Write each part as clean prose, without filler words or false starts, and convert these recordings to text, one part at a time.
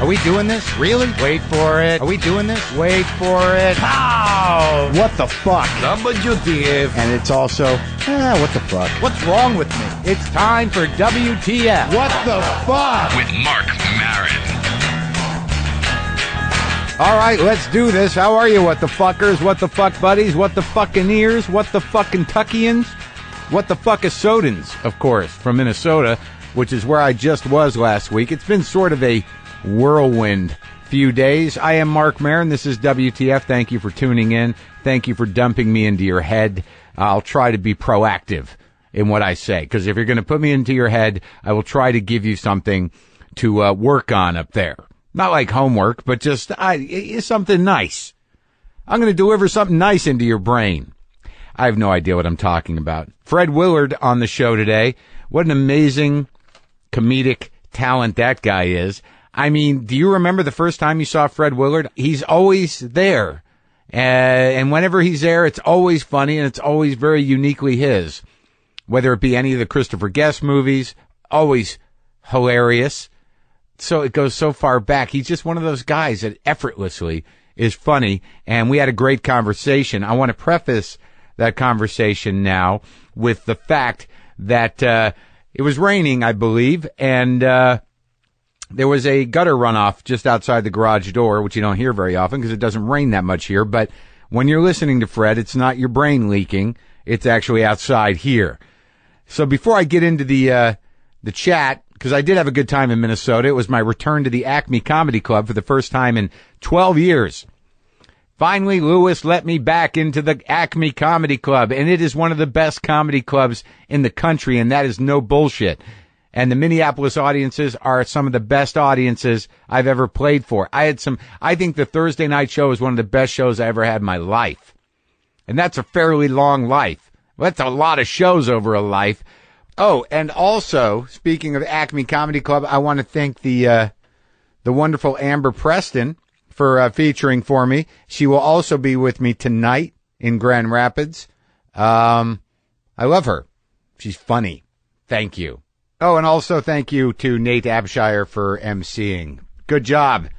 Are we doing this? Really? Wait for it. Are we doing this? Wait for it. Pow! What the fuck? WTF. And it's also, what the fuck? What's wrong with me? It's time for WTF. What the fuck? With Marc Maron. All right, let's do this. How are you, what the fuckers? What the fuck buddies? What the fucking ears? What the fucking Tuckians? What the fuck is Sodans, of course, from Minnesota, which is where I just was last week. It's been sort of a whirlwind few days. I am Marc Maron. This is WTF. Thank you for tuning in. Thank you for dumping me into your head. I'll try to be proactive in what I say, because if you're going to put me into your head, I will try to give you something to work on up there. Not like homework, but just something nice. I'm going to deliver something nice into your brain. I have no idea what I'm talking about. Fred Willard on the show today. What an amazing comedic talent that guy is. I mean, do you remember the first time you saw Fred Willard? He's always there. And whenever he's there, it's always funny and it's always very uniquely his. Whether it be any of the Christopher Guest movies, always hilarious. So it goes so far back. He's just one of those guys that effortlessly is funny. And we had a great conversation. I want to preface that conversation now with the fact that it was raining, I believe, and there was a gutter runoff just outside the garage door, which you don't hear very often because it doesn't rain that much here. But when you're listening to Fred, it's not your brain leaking. It's actually outside here. So before I get into the chat, because I did have a good time in Minnesota. It was my return to the Acme Comedy Club for the first time in 12 years. Finally, Lewis let me back into the Acme Comedy Club, and it is one of the best comedy clubs in the country, and that is no bullshit. And the Minneapolis audiences are some of the best audiences I've ever played for. I think the Thursday night show is one of the best shows I ever had in my life. And that's a fairly long life. That's a lot of shows over a life. Oh, and also, speaking of Acme Comedy Club, I want to thank the wonderful Amber Preston for featuring for me. She will also be with me tonight in Grand Rapids. I love her. She's funny. Thank you. Oh, and also thank you to Nate Abshire for emceeing. Good job.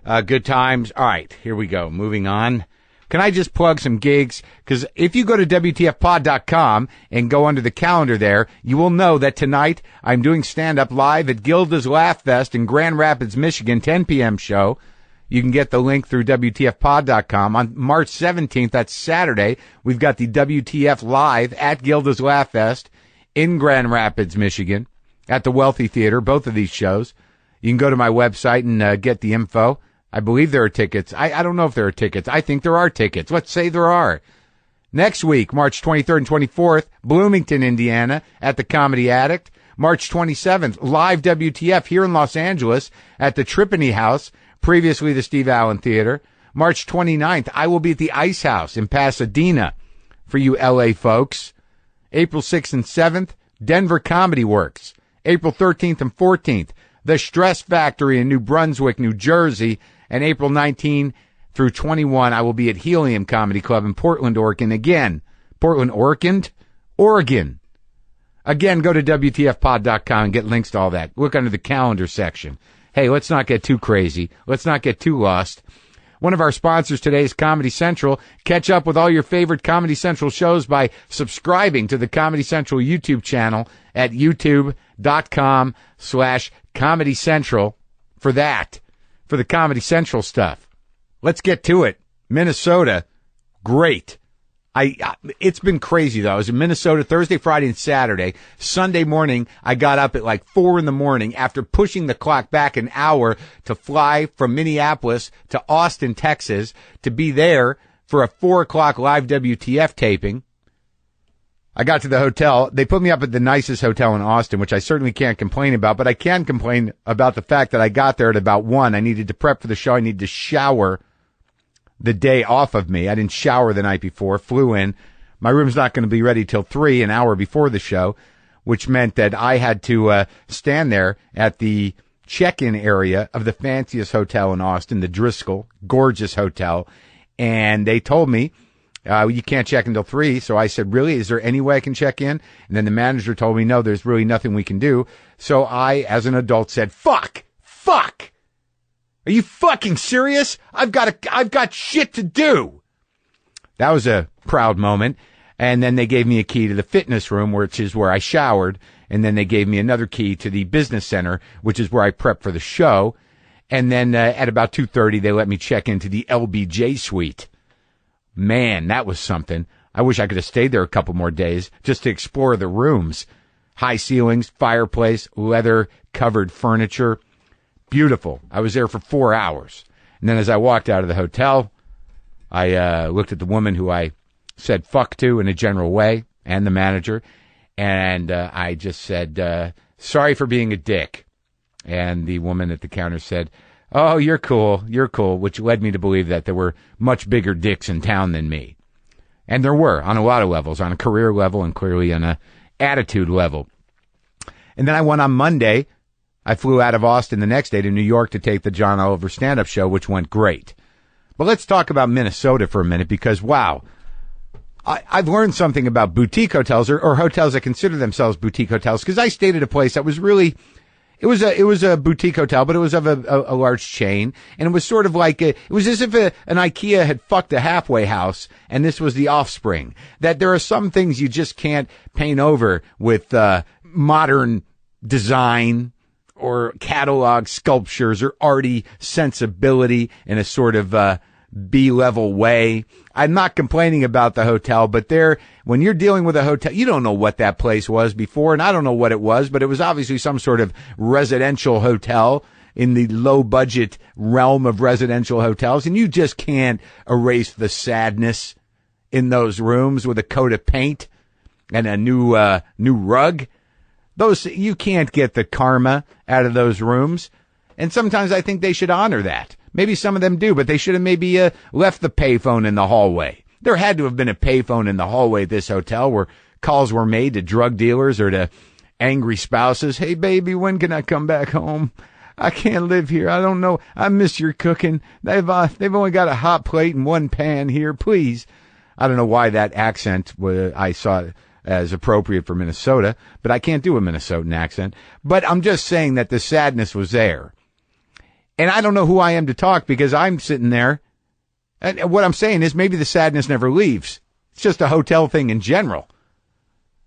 Good times. All right, here we go. Moving on. Can I just plug some gigs? Because if you go to WTFpod.com and go under the calendar there, you will know that tonight I'm doing stand-up live at Gilda's Laugh Fest in Grand Rapids, Michigan, 10 p.m. show. You can get the link through WTFpod.com. On March 17th, that's Saturday, we've got the WTF Live at Gilda's Laugh Fest in Grand Rapids, Michigan, at the Wealthy Theater, both of these shows. You can go to my website and get the info. I believe there are tickets. I don't know if there are tickets. I think there are tickets. Let's say there are. Next week, March 23rd and 24th, Bloomington, Indiana, at the Comedy Addict. March 27th, live WTF here in Los Angeles at the Tripany House, previously the Steve Allen Theater. March 29th, I will be at the Ice House in Pasadena for you LA folks. April 6th and 7th, Denver Comedy Works. April 13th and 14th, the Stress Factory in New Brunswick, New Jersey. And April 19 through 21, I will be at Helium Comedy Club in Portland, Oregon. Again, Portland, Oregon. Again, go to WTFpod.com and get links to all that. Look under the calendar section. Hey, let's not get too crazy. Let's not get too lost. One of our sponsors today is Comedy Central. Catch up with all your favorite Comedy Central shows by subscribing to the Comedy Central YouTube channel at youtube.com/Comedy Central for that. For the Comedy Central stuff. Let's get to it. Minnesota, great. It's been crazy though. I was in Minnesota Thursday, Friday, and Saturday. Sunday morning, I got up at like 4 a.m. after pushing the clock back an hour to fly from Minneapolis to Austin, Texas, to be there for a 4 o'clock live WTF taping. I got to the hotel. They put me up at the nicest hotel in Austin, which I certainly can't complain about, but I can complain about the fact that I got there at about 1. I needed to prep for the show. I needed to shower the day off of me. I didn't shower the night before, flew in. My room's not going to be ready till 3, an hour before the show, which meant that I had to stand there at the check-in area of the fanciest hotel in Austin, the Driscoll, gorgeous hotel, and they told me, you can't check until 3. So I said, really? Is there any way I can check in? And then the manager told me, no, there's really nothing we can do. So I, as an adult, said, fuck. Are you fucking serious? I've got shit to do. That was a proud moment. And then they gave me a key to the fitness room, which is where I showered. And then they gave me another key to the business center, which is where I prep for the show. And then at about 2:30, they let me check into the LBJ suite. Man, that was something. I wish I could have stayed there a couple more days just to explore the rooms. High ceilings, fireplace, leather-covered furniture. Beautiful. I was there for 4 hours. And then as I walked out of the hotel, I looked at the woman who I said fuck to in a general way, and the manager, and I just said, sorry for being a dick. And the woman at the counter said, oh, you're cool, which led me to believe that there were much bigger dicks in town than me. And there were, on a lot of levels, on a career level and clearly on a attitude level. And then I went on Monday. I flew out of Austin the next day to New York to take the John Oliver stand-up show, which went great. But let's talk about Minnesota for a minute because, wow, I've learned something about boutique hotels or hotels that consider themselves boutique hotels because I stayed at a place that was really, it was a boutique hotel, but it was of a large chain. And it was sort of like, it was as if an IKEA had fucked a halfway house and this was the offspring. That there are some things you just can't paint over with modern design or catalog sculptures or arty sensibility in a sort of B-level way. I'm not complaining about the hotel, but when you're dealing with a hotel, you don't know what that place was before, and I don't know what it was, but it was obviously some sort of residential hotel in the low-budget realm of residential hotels, and you just can't erase the sadness in those rooms with a coat of paint and a new rug. You can't get the karma out of those rooms, and sometimes I think they should honor that. Maybe some of them do, but they should have maybe left the payphone in the hallway. There had to have been a payphone in the hallway at this hotel where calls were made to drug dealers or to angry spouses. Hey, baby, when can I come back home? I can't live here. I don't know. I miss your cooking. They've only got a hot plate and one pan here. Please. I don't know why that accent I saw as appropriate for Minnesota, but I can't do a Minnesotan accent. But I'm just saying that the sadness was there. And I don't know who I am to talk because I'm sitting there. And what I'm saying is maybe the sadness never leaves. It's just a hotel thing in general.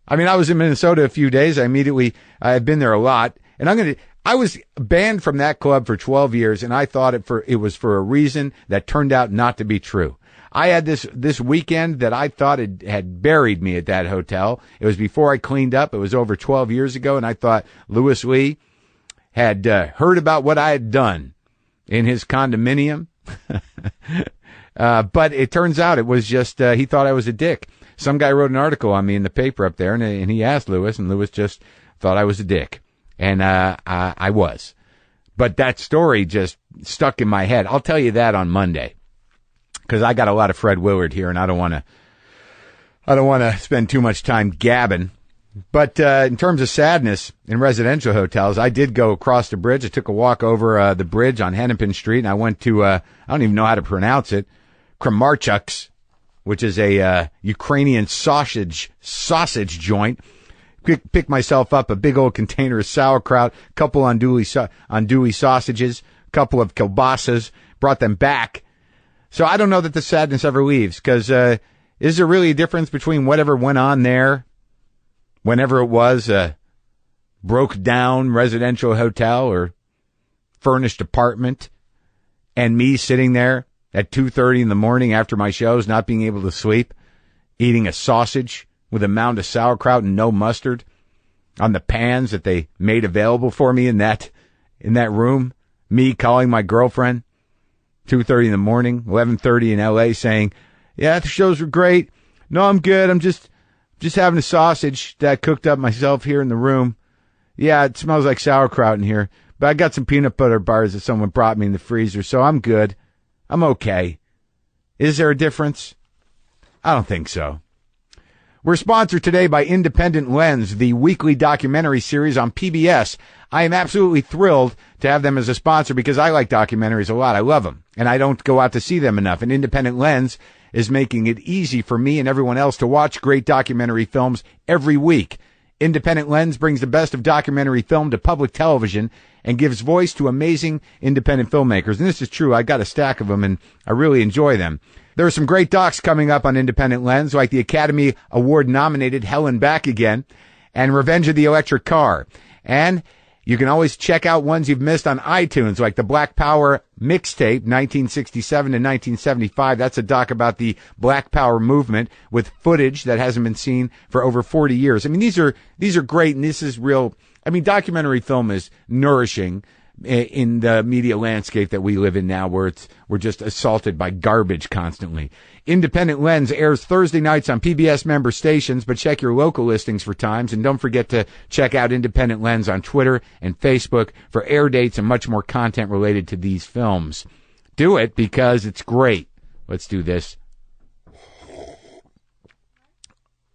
I mean, I was in Minnesota a few days. I've been there a lot. And I was banned from that club for 12 years. And I thought it was for a reason that turned out not to be true. I had this weekend that I thought had buried me at that hotel. It was before I cleaned up. It was over 12 years ago. And I thought Louis Lee had heard about what I had done in his condominium. But it turns out it was just, he thought I was a dick. Some guy wrote an article on me in the paper up there and he asked Louis and Louis just thought I was a dick. And, I was. But that story just stuck in my head. I'll tell you that on Monday. Cause I got a lot of Fred Willard here and I don't want to spend too much time gabbing. But in terms of sadness in residential hotels, I did go across the bridge. I took a walk over the bridge on Hennepin Street, and I went to, I don't even know how to pronounce it, Kramarchuk's, which is a Ukrainian sausage joint. Picked myself up a big old container of sauerkraut, couple andouille sausages, couple of kielbasas, brought them back. So I don't know that the sadness ever leaves, because is there really a difference between whatever went on there, whenever it was a broke down residential hotel or furnished apartment, and me sitting there at 2:30 in the morning after my shows, not being able to sleep, eating a sausage with a mound of sauerkraut and no mustard on the pans that they made available for me in that room, me calling my girlfriend 2:30 in the morning, 11:30 in LA saying, yeah, the shows were great. No, I'm good. I'm just having a sausage that I cooked up myself here in the room. Yeah, it smells like sauerkraut in here, but I got some peanut butter bars that someone brought me in the freezer, so I'm good. I'm okay. Is there a difference? I don't think so. We're sponsored today by Independent Lens, the weekly documentary series on PBS. I am absolutely thrilled to have them as a sponsor because I like documentaries a lot. I love them, and I don't go out to see them enough. And Independent Lens is making it easy for me and everyone else to watch great documentary films every week. Independent Lens brings the best of documentary film to public television and gives voice to amazing independent filmmakers. And this is true. I got a stack of them, and I really enjoy them. There are some great docs coming up on Independent Lens, like the Academy Award-nominated Hell and Back Again and Revenge of the Electric Car. And you can always check out ones you've missed on iTunes, like the Black Power mixtape, 1967 to 1975. That's a doc about the Black Power movement with footage that hasn't been seen for over 40 years. I mean, these are great, and this is real. I mean, documentary film is nourishing in the media landscape that we live in now, where we're just assaulted by garbage constantly. Independent Lens airs Thursday nights on PBS member stations, but check your local listings for times, and don't forget to check out Independent Lens on Twitter and Facebook for air dates and much more content related to these films. Do it because it's great. Let's do this.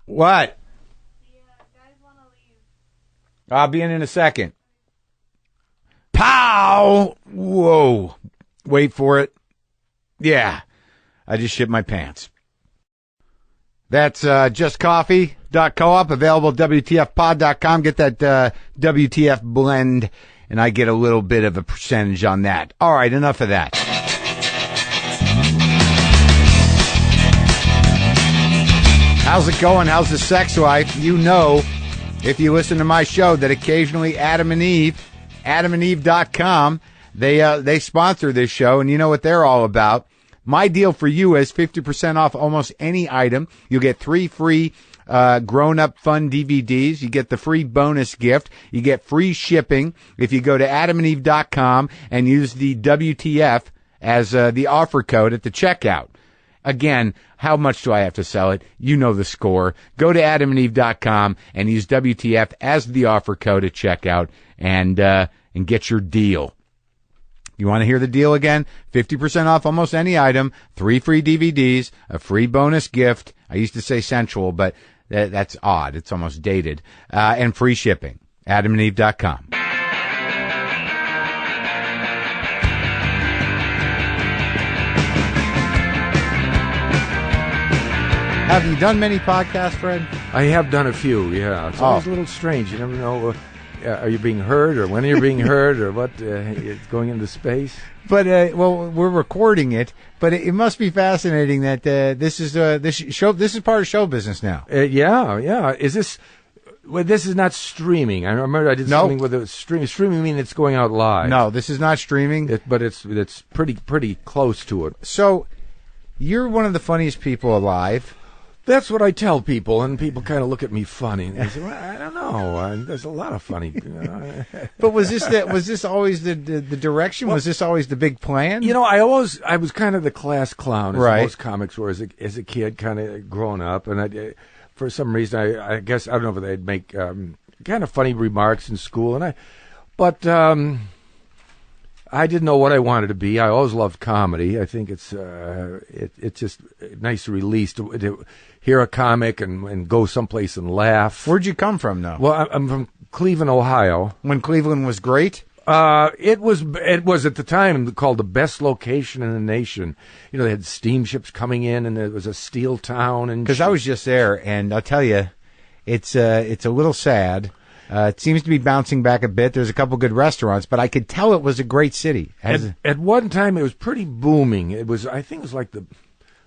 What? Guys want to leave. I'll be in a second. Pow! Whoa. Wait for it. Yeah. I just shit my pants. That's justcoffee.coop, available at WTFpod.com. Get that WTF blend, and I get a little bit of a percentage on that. All right, enough of that. How's it going? How's the sex life? You know, if you listen to my show, that occasionally Adam and Eve, AdamandEve.com, they sponsor this show, and you know what they're all about. My deal for you is 50% off almost any item. You'll get 3 free grown-up fun DVDs. You get the free bonus gift. You get free shipping if you go to AdamandEve.com and use the WTF as the offer code at the checkout. Again, how much do I have to sell it? You know the score. Go to AdamandEve.com and use WTF as the offer code at checkout and get your deal. You want to hear the deal again? 50% off almost any item, 3 free DVDs, a free bonus gift. I used to say sensual, but that's odd. It's almost dated. And free shipping. AdamandEve.com. Have you done many podcasts, Fred? I have done a few, yeah. It's always a little strange. You never know, are you being heard, or when you're being heard, or what, it's going into space? But, well, we're recording it, but it must be fascinating that this is part of show business now. Yeah. Is this... Well, this is not streaming. I remember I did something with it. Streaming means it's going out live. No, this is not streaming. But it's pretty close to it. So, you're one of the funniest people alive. That's what I tell people, and people kind of look at me funny. They say, well, I don't know. There's a lot of funny. But was this always the direction? Was this always the big plan? You know, I was kind of the class clown, as right. most comics were as a kid, kind of growing up, and for some reason, I guess I don't know if they'd make kind of funny remarks in school, but I didn't know what I wanted to be. I always loved comedy. I think it's just a nice release to hear a comic and go someplace and laugh. Where'd you come from, though? Well, I'm from Cleveland, Ohio. When Cleveland was great? It was at the time called the best location in the nation. You know, they had steamships coming in, and it was a steel town. And because I was just there, and I'll tell you, it's a little sad. It seems to be bouncing back a bit. There's a couple good restaurants, but I could tell it was a great city. At one time, it was pretty booming. I think it was like the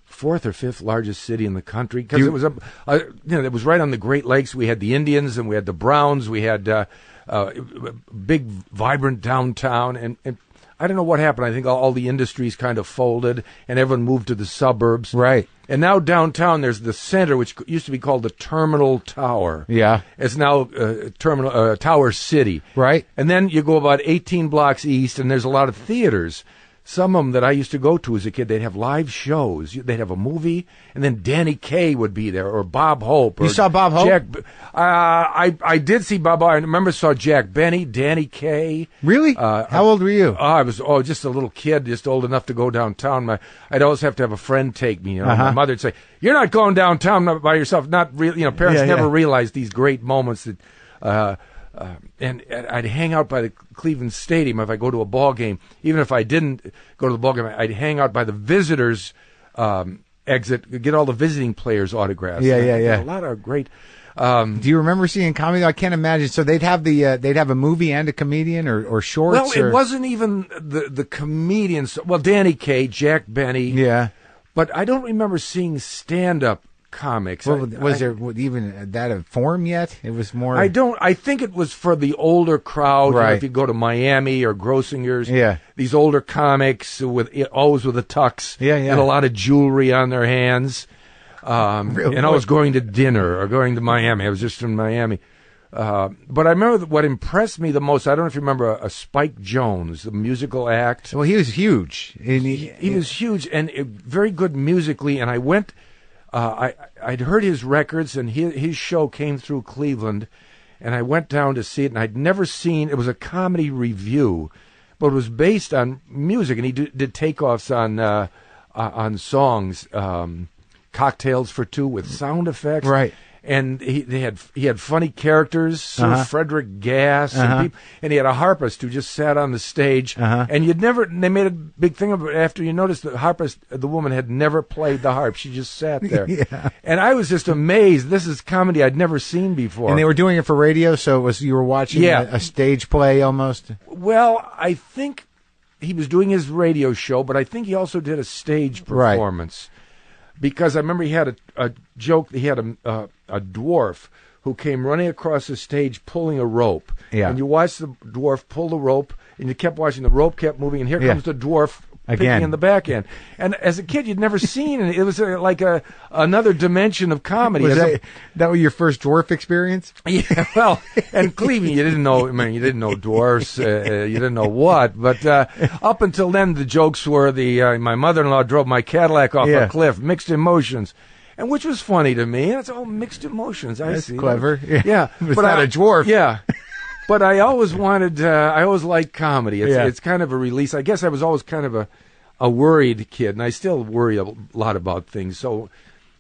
4th or 5th largest city in the country, because it was it was right on the Great Lakes. We had the Indians, and we had the Browns. We had big, vibrant downtown, and I don't know what happened. I think all the industries kind of folded, and everyone moved to the suburbs. Right. And now downtown, there's the center, which used to be called the Terminal Tower. Yeah. It's now Tower City. Right. And then you go about 18 blocks east, and there's a lot of theaters. Some of them that I used to go to as a kid, they'd have live shows. They'd have a movie, and then Danny Kaye would be there, or Bob Hope. You saw Bob Hope? I did see Bob Hope. I remember saw Jack Benny, Danny Kaye. Really? How old were you? I was just a little kid, just old enough to go downtown. I'd always have to have a friend take me. You know, my mother'd say, "You're not going downtown by yourself." Not really. You know, parents never realized these great moments that. And I'd hang out by the Cleveland Stadium if I go to a ball game. Even if I didn't go to the ball game, I'd hang out by the visitors' exit, get all the visiting players' autographs. Yeah. A lot of great. Do you remember seeing comedy? I can't imagine. So they'd have a movie and a comedian or shorts. Well, it wasn't even the comedians. Well, Danny Kaye, Jack Benny. Yeah. But I don't remember seeing stand-up comics. Well, was there even that form yet? It was more. I think it was for the older crowd. Right. If you go to Miami or Grossinger's, Yeah. These older comics always with a tux, Yeah, yeah. and a lot of jewelry on their hands. Really? And I was going to dinner or going to Miami. I was just in Miami. But I remember what impressed me the most. I don't know if you remember a Spike Jones, the musical act. Well, he was huge. And He was huge and very good musically. And I went. I'd heard his records, and his show came through Cleveland, and I went down to see it. And I'd never seen. It was a comedy review, but it was based on music, and he did takeoffs on songs. Cocktails for Two with sound effects, Right. And he had funny characters, Sir Frederick Gass, and he had a harpist who just sat on the stage, and they made a big thing of it after you noticed the harpist, the woman had never played the harp, she just sat there, Yeah. and I was just amazed. This is comedy I'd never seen before, And they were doing it for radio, so you were watching a stage play almost. Well, I think he was doing his radio show, but I think he also did a stage performance. Because I remember he had a joke. He had a dwarf who came running across the stage pulling a rope. Yeah. And you watched the dwarf pull the rope, and you kept watching. The rope kept moving, and here comes the dwarf picking Again. in the back end. And as a kid, you'd never seen it. It was like another dimension of comedy. Was that was your first dwarf experience? Yeah, well, and Cleveland, you didn't know. I mean, you didn't know dwarfs. You didn't know what. But up until then, the jokes were my mother-in-law drove my Cadillac off a cliff, mixed emotions, and which was funny to me. And it's all mixed emotions. That's see. clever. Yeah, But not a dwarf. Yeah. But I always wanted. I always liked comedy. It's kind of a release. I guess I was always kind of a worried kid, and I still worry a lot about things. So.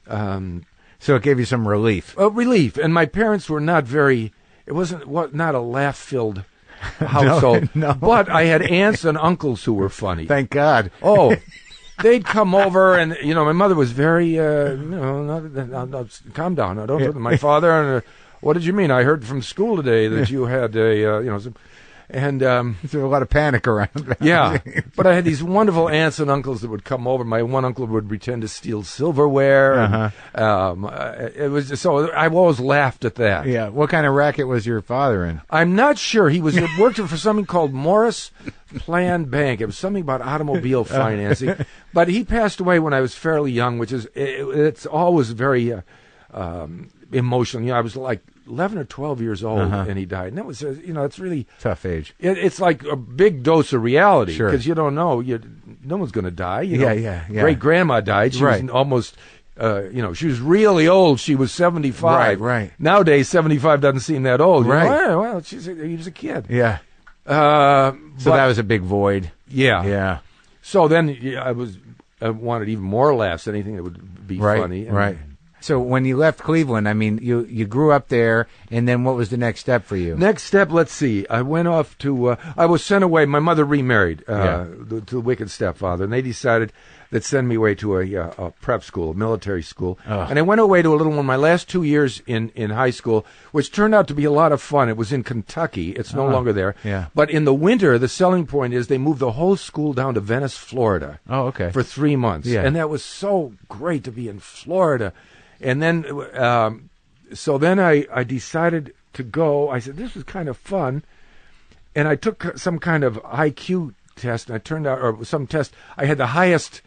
So it gave you some relief. Relief, and my parents were not very. It wasn't not a laugh-filled household. No. But I had aunts and uncles who were funny. Thank God. Oh, they'd come over, and my mother was very. Calm down. I don't. My father and. What did you mean? I heard from school today that you had and There's a lot of panic around. yeah. But I had these wonderful aunts and uncles that would come over. My one uncle would pretend to steal silverware. And, it was so I've always laughed at that. Yeah. What kind of racket was your father in? I'm not sure. He was worked for something called Morris Plan Bank. It was something about automobile financing. But he passed away when I was fairly young, which is it's always very emotional. I was like 11 or 12 years old, and he died. And that was, it's really Tough age. It's like a big dose of reality Sure. because you don't know. No one's going to die. Yeah. Great grandma died. She was almost. She was really old. She was 75. Right. Nowadays, 75 doesn't seem that old. Right. Well, he was a kid. Yeah. So That was a big void. Yeah. Yeah. So then I wanted even more laughs, anything that would be funny. Right. So when you left Cleveland, I mean, you grew up there, and then what was the next step for you? Next step, let's see. I went off to. I was sent away. My mother remarried to the wicked stepfather, and they decided they'd send me away to a prep school, a military school. And I went away to a little one. My last 2 years in high school, which turned out to be a lot of fun. It was in Kentucky. It's no longer there. Yeah. But in the winter, the selling point is they moved the whole school down to Venice, Florida. Oh, okay. For 3 months. Yeah. And that was so great to be in Florida. And then, so then I decided to go. I said, this is kind of fun. And I took some kind of IQ test, and I turned out, or some test, I had the highest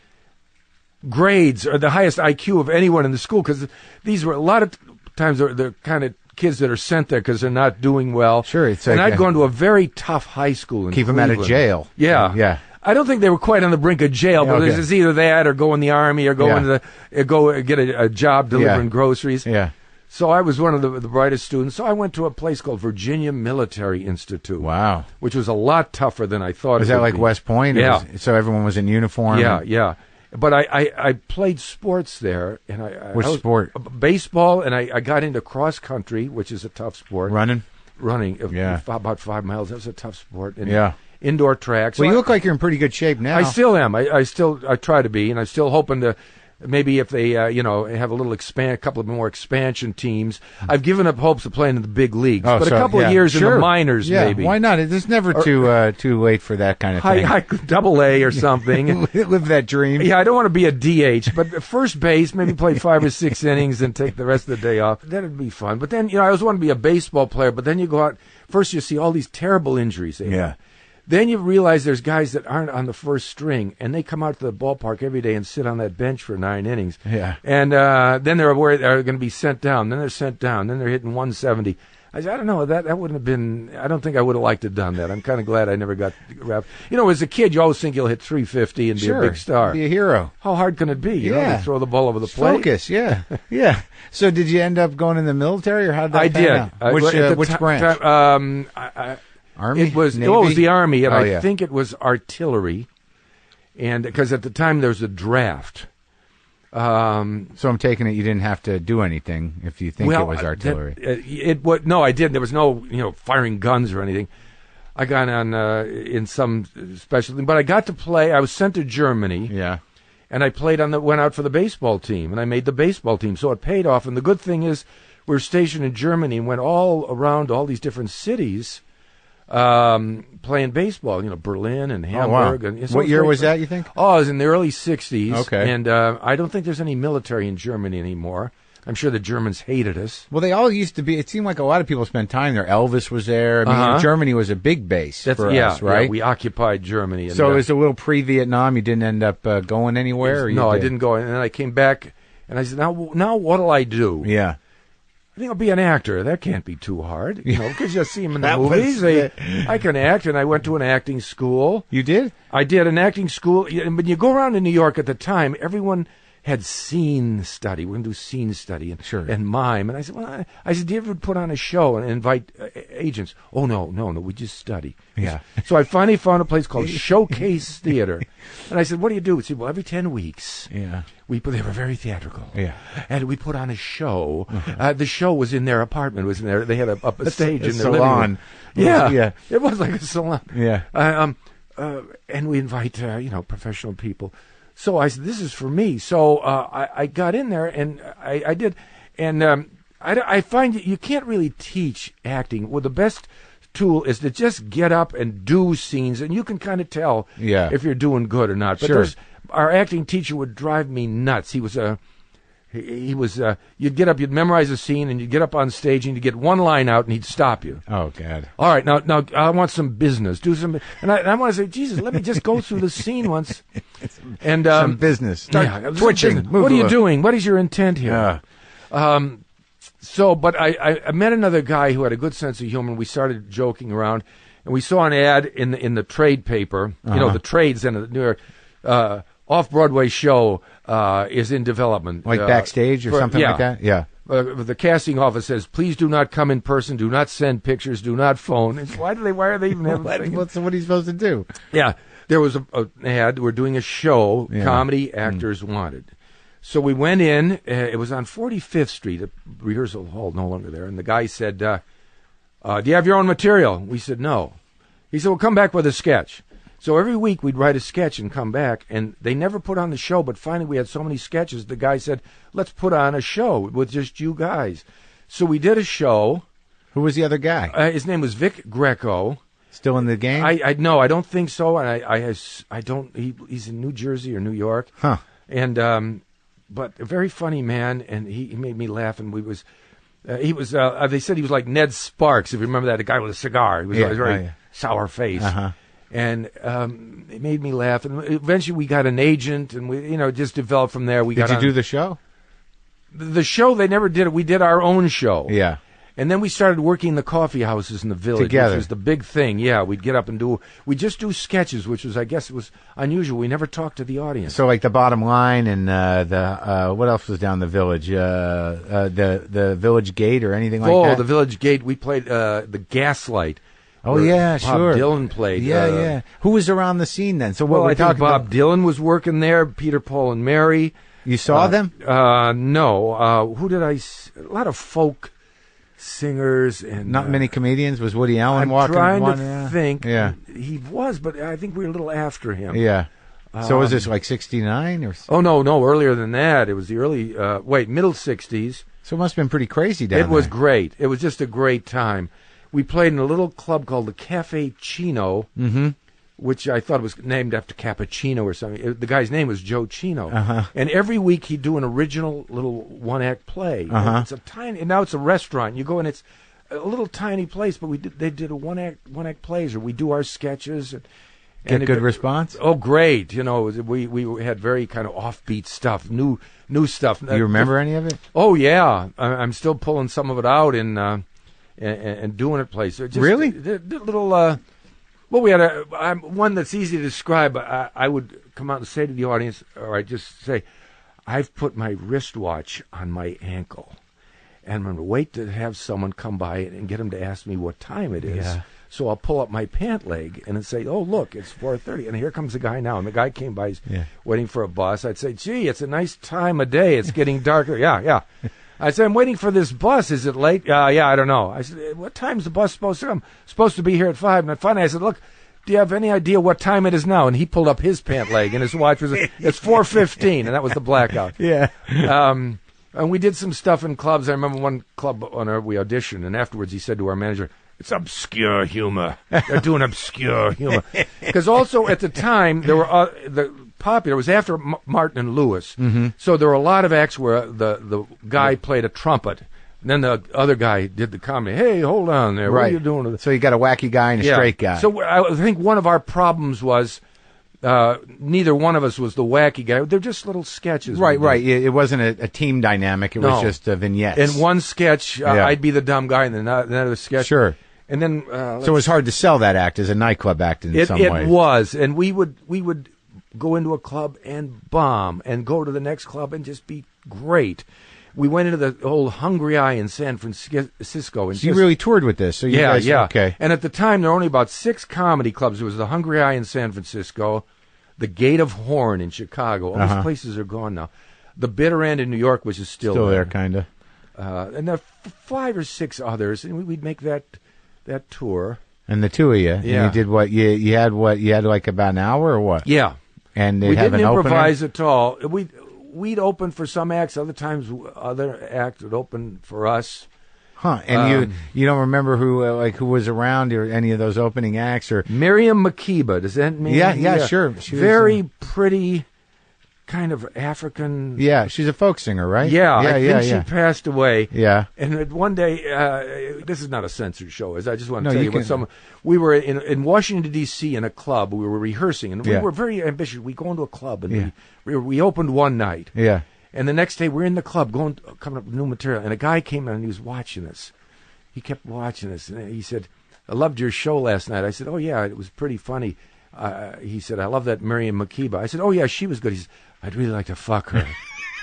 grades or the highest IQ of anyone in the school, because these were a lot of times the kind of kids that are sent there because they're not doing well. Sure. It's and like I'd gone to a very tough high school in keep them out of Cleveland. jail. Yeah. Yeah. I don't think they were quite on the brink of jail, but Okay. it's either that or go in the army or go go get a job delivering groceries. Yeah. So I was one of the brightest students. So I went to a place called Virginia Military Institute. Wow. Which was a lot tougher than I thought. Was it that would like be. West Point? Yeah. So everyone was in uniform? Yeah. But I played sports there, and Which sport? Baseball, and I got into cross country, which is a tough sport. Running? About 5 miles. That was a tough sport. And Yeah. Indoor tracks. Well, you look like you're in pretty good shape now. I still am. I try to be, and I'm still hoping to Maybe if they, have a little a couple of more expansion teams. I've given up hopes of playing in the big leagues, but a couple of years in the minors, maybe. Why not? It's never too late for that kind of thing. I could double A or something. Live that dream. Yeah, I don't want to be a DH, but first base, maybe play 5 or 6 innings and take the rest of the day off. That'd be fun. But then, I always want to be a baseball player, but then you go out, first you see all these terrible injuries. Yeah. Then you realize there's guys that aren't on the first string, and they come out to the ballpark every day and sit on that bench for 9 innings. Yeah. And then they're worried they're going to be sent down. Then they're sent down. Then they're hitting 170. I said, I don't know. That wouldn't have been. I don't think I would have liked to have done that. I'm kind of glad I never got wrapped. As a kid, you always think you'll hit 350 and be a big star. Be a hero. How hard can it be? You throw the ball over the plate. Focus. Yeah. Yeah. So did you end up going in the military, or how did that pan out? Which branch? Army? It was the Army, and I think it was artillery, and because at the time there was a draft. So I'm taking it you didn't have to do anything if you think it was artillery. No, I didn't. There was no firing guns or anything. I got on in some special thing, but I got to play. I was sent to Germany. Yeah. And I went out for the baseball team, and I made the baseball team, so it paid off. And the good thing is, we were stationed in Germany and went all around all these different cities. Playing baseball, Berlin and Hamburg. Oh, wow. What year was that, you think? Oh, it was in the early 60s. Okay. And I don't think there's any military in Germany anymore. I'm sure the Germans hated us. Well, they all used to be. It seemed like a lot of people spent time there. Elvis was there. I mean, Germany was a big base for us, right? Yeah, we occupied Germany. And, so it was a little pre-Vietnam. You didn't end up going anywhere? No, I didn't go. And then I came back, and I said, now what'll I do? Yeah. I think I'll be an actor. That can't be too hard, because you see them in the movies. I can act, and I went to an acting school. You did? I did an acting school. But you go around in New York at the time, everyone had scene study. We're going to do scene study and mime. And I said, do you ever put on a show and invite agents? Oh, no, we just study. Yeah. So I finally found a place called Showcase Theater. And I said, what do you do? He said, well, every 10 weeks. Yeah. They were very theatrical. Yeah. And we put on a show. The show was in their apartment. Was in there. They had a stage in their salon. Living room. Yeah. It was like a salon. Yeah. And we invite, professional people. So I said, this is for me. So I got in there, and I did. And I find you can't really teach acting. Well, the best tool is to just get up and do scenes, and you can kind of tell if you're doing good or not. But our acting teacher would drive me nuts. He was you'd get up, you'd memorize a scene, and you'd get up on stage, and you'd get one line out, and he'd stop you. Oh, God. All right, now I want some business. Do some, and I want to say, Jesus, let me just go through the scene once. And some business. Start twitching. What are you doing? What is your intent here? But I met another guy who had a good sense of humor. We started joking around, and we saw an ad in the trade paper. The trades and the New York off-Broadway show is in development. Like backstage or something like that? Yeah. The casting office says, please do not come in person, do not send pictures, do not phone. Why are they even having what are you supposed to do? Yeah. There was an ad. We're doing a show, comedy actors wanted. So we went in. It was on 45th Street, a rehearsal hall no longer there. And the guy said, do you have your own material? We said, no. He said, well, come back with a sketch. So every week we'd write a sketch and come back, and they never put on the show, but finally we had so many sketches, the guy said, let's put on a show with just you guys. So we did a show. Who was the other guy? His name was Vic Greco. Still in the game? No, I don't think so, and I don't, he's in New Jersey or New York. Huh. And, but a very funny man, and he made me laugh, and they said he was like Ned Sparks, if you remember that, the guy with a cigar. He was a very sour face. Uh-huh. And it made me laugh. And eventually we got an agent, and we, just developed from there. Did you do the show? The show, they never did it. We did our own show. Yeah. And then we started working the coffee houses in the village, together. Which was the big thing. Yeah, we'd get up and we'd just do sketches, which was, I guess, it was unusual. We never talked to the audience. So like the Bottom Line and what else was down the village? The Village Gate or anything like that? Oh, the Village Gate. We played the Gaslight. Oh, yeah, Bob sure. Dylan played. Yeah. Who was around the scene then? So I think Bob Dylan was working there, Peter, Paul, and Mary. You saw them? No. Who did I see? A lot of folk singers. And not many comedians? Was Woody Allen walking? I'm trying to think. Yeah. He was, but I think we were a little after him. Yeah. So was this like 69 or? Oh, no, earlier than that. It was the early, middle 60s. So it must have been pretty crazy down there. It was great. It was just a great time. We played in a little club called the Cafe Chino, which I thought was named after cappuccino or something. The guy's name was Joe Chino. And every week he'd do an original little one-act play. It's a tiny, and now it's a restaurant. You go and it's a little tiny place, but they did a one-act plays, or we do our sketches. Get good response? Oh, great. You know, we had very kind of offbeat stuff, new stuff. Do you remember any of it? Oh, yeah. I'm still pulling some of it out and doing it places. Just Really? Little, well, we had one that's easy to describe. I would come out and say to the audience, or I'd just say, I've put my wristwatch on my ankle. And I'm going to wait to have someone come by and get them to ask me what time it is. Yeah. So I'll pull up my pant leg and then say, oh, look, it's 4:30. And here comes the guy now. And the guy came by, he's waiting for a bus. I'd say, gee, it's a nice time of day. It's getting darker. Yeah. I said, I'm waiting for this bus. Is it late? Yeah, I don't know. I said, what time's the bus supposed to come? Supposed to be here at 5. And finally I said, look, do you have any idea what time it is now? And he pulled up his pant leg, and his watch was, it's 4:15, and that was the blackout. Yeah. And we did some stuff in clubs. I remember one club we auditioned, and afterwards he said to our manager, it's obscure humor. They're doing obscure humor. Because also at the time, there were popular. It was after Martin and Lewis. So there were a lot of acts where the guy played a trumpet. And then the other guy did the comedy. Hey, hold on there. What are you doing? So you got a wacky guy and a straight guy. So I think one of our problems was neither one of us was the wacky guy. They're just little sketches. Right. It wasn't a team dynamic. It was just vignettes. In one sketch, I'd be the dumb guy, and then another sketch. Sure. And then so it was hard to sell that act as a nightclub act in some way. It was, and we would go into a club and bomb, and go to the next club and just be great. We went into the old Hungry Eye in San Francisco. And so you really toured with this. So you guys, okay. And at the time, there were only about 6 comedy clubs. There was the Hungry Eye in San Francisco, the Gate of Horn in Chicago. All these places are gone now. The Bitter End in New York, which is still there, kind of. And there are 5 or 6 others, and we'd make that tour. And the two of you, and you did what? You had like about an hour or what? Yeah. And we didn't improvise at all. We'd open for some acts. Other times, other acts would open for us. Huh? And you don't remember who was around or any of those opening acts or Miriam Makeba? Does that mean? Yeah, sure. She very pretty, kind of African. Yeah, she's a folk singer, right? Yeah, I think she passed away. Yeah. And one day, this is not a censored show. I just want to tell you we were in Washington D.C. in a club. We were rehearsing, and we were very ambitious. We go into a club, and we opened one night. Yeah. And the next day, we're in the club coming up with new material, and a guy came in and he was watching us. He kept watching us, and he said, I loved your show last night. I said, oh, yeah, it was pretty funny. He said, I love that Miriam Makeba. I said, oh, yeah, she was good. He said, I'd really like to fuck her.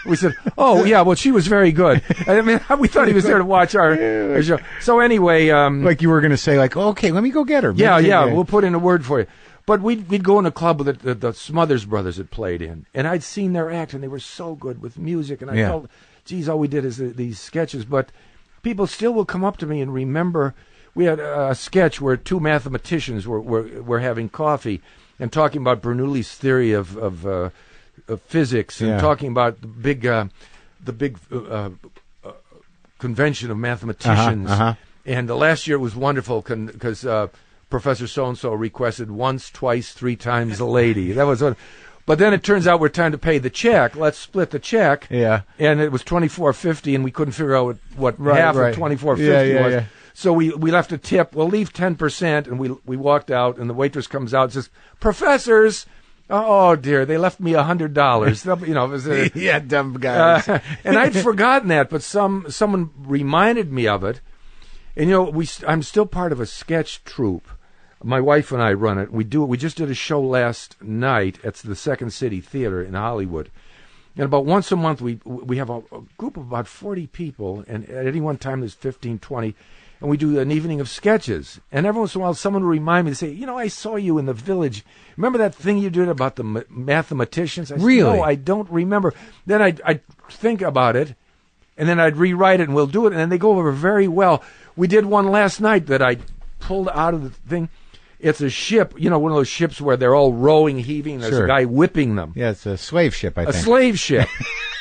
We said, oh, yeah, well, she was very good. I mean, we thought he was there to watch our show. So anyway. Like you were going to say, like, okay, let me go get her. Yeah, we'll put in a word for you. But we'd go in a club that the Smothers Brothers had played in, and I'd seen their act, and they were so good with music, and I felt, geez, all we did is these sketches. But people still will come up to me and remember, we had a sketch where 2 mathematicians were having coffee and talking about Bernoulli's theory of physics and talking about the big convention of mathematicians. And last year was wonderful because Professor So-and-so requested once, twice, 3 times a lady. That was what. But then it turns out we're trying to pay the check. Let's split the check. Yeah. And it was $24.50, and we couldn't figure out what half of $24.50 was. Yeah. So we left a tip. We'll leave 10%, and we walked out, and the waitress comes out and says, "Professors." Oh dear, they left me $100. You know, it was dumb guys. And I'd forgotten that, but someone reminded me of it. And you know, I'm still part of a sketch troupe. My wife and I run it. We just did a show last night at the Second City Theater in Hollywood. And about once a month, we have a group of about 40 people, and at any one time there's 15, 20, and we do an evening of sketches. And every once in a while, someone will remind me to say, you know, I saw you in the Village. Remember that thing you did about the mathematicians? I said, really? No, I don't remember. Then I'd think about it, and then I'd rewrite it, and we'll do it, and then they go over very well. We did one last night that I pulled out of the thing. It's a ship, one of those ships where they're all rowing, heaving. There's Sure. a guy whipping them. Yeah, it's a slave ship, I A think. slave ship.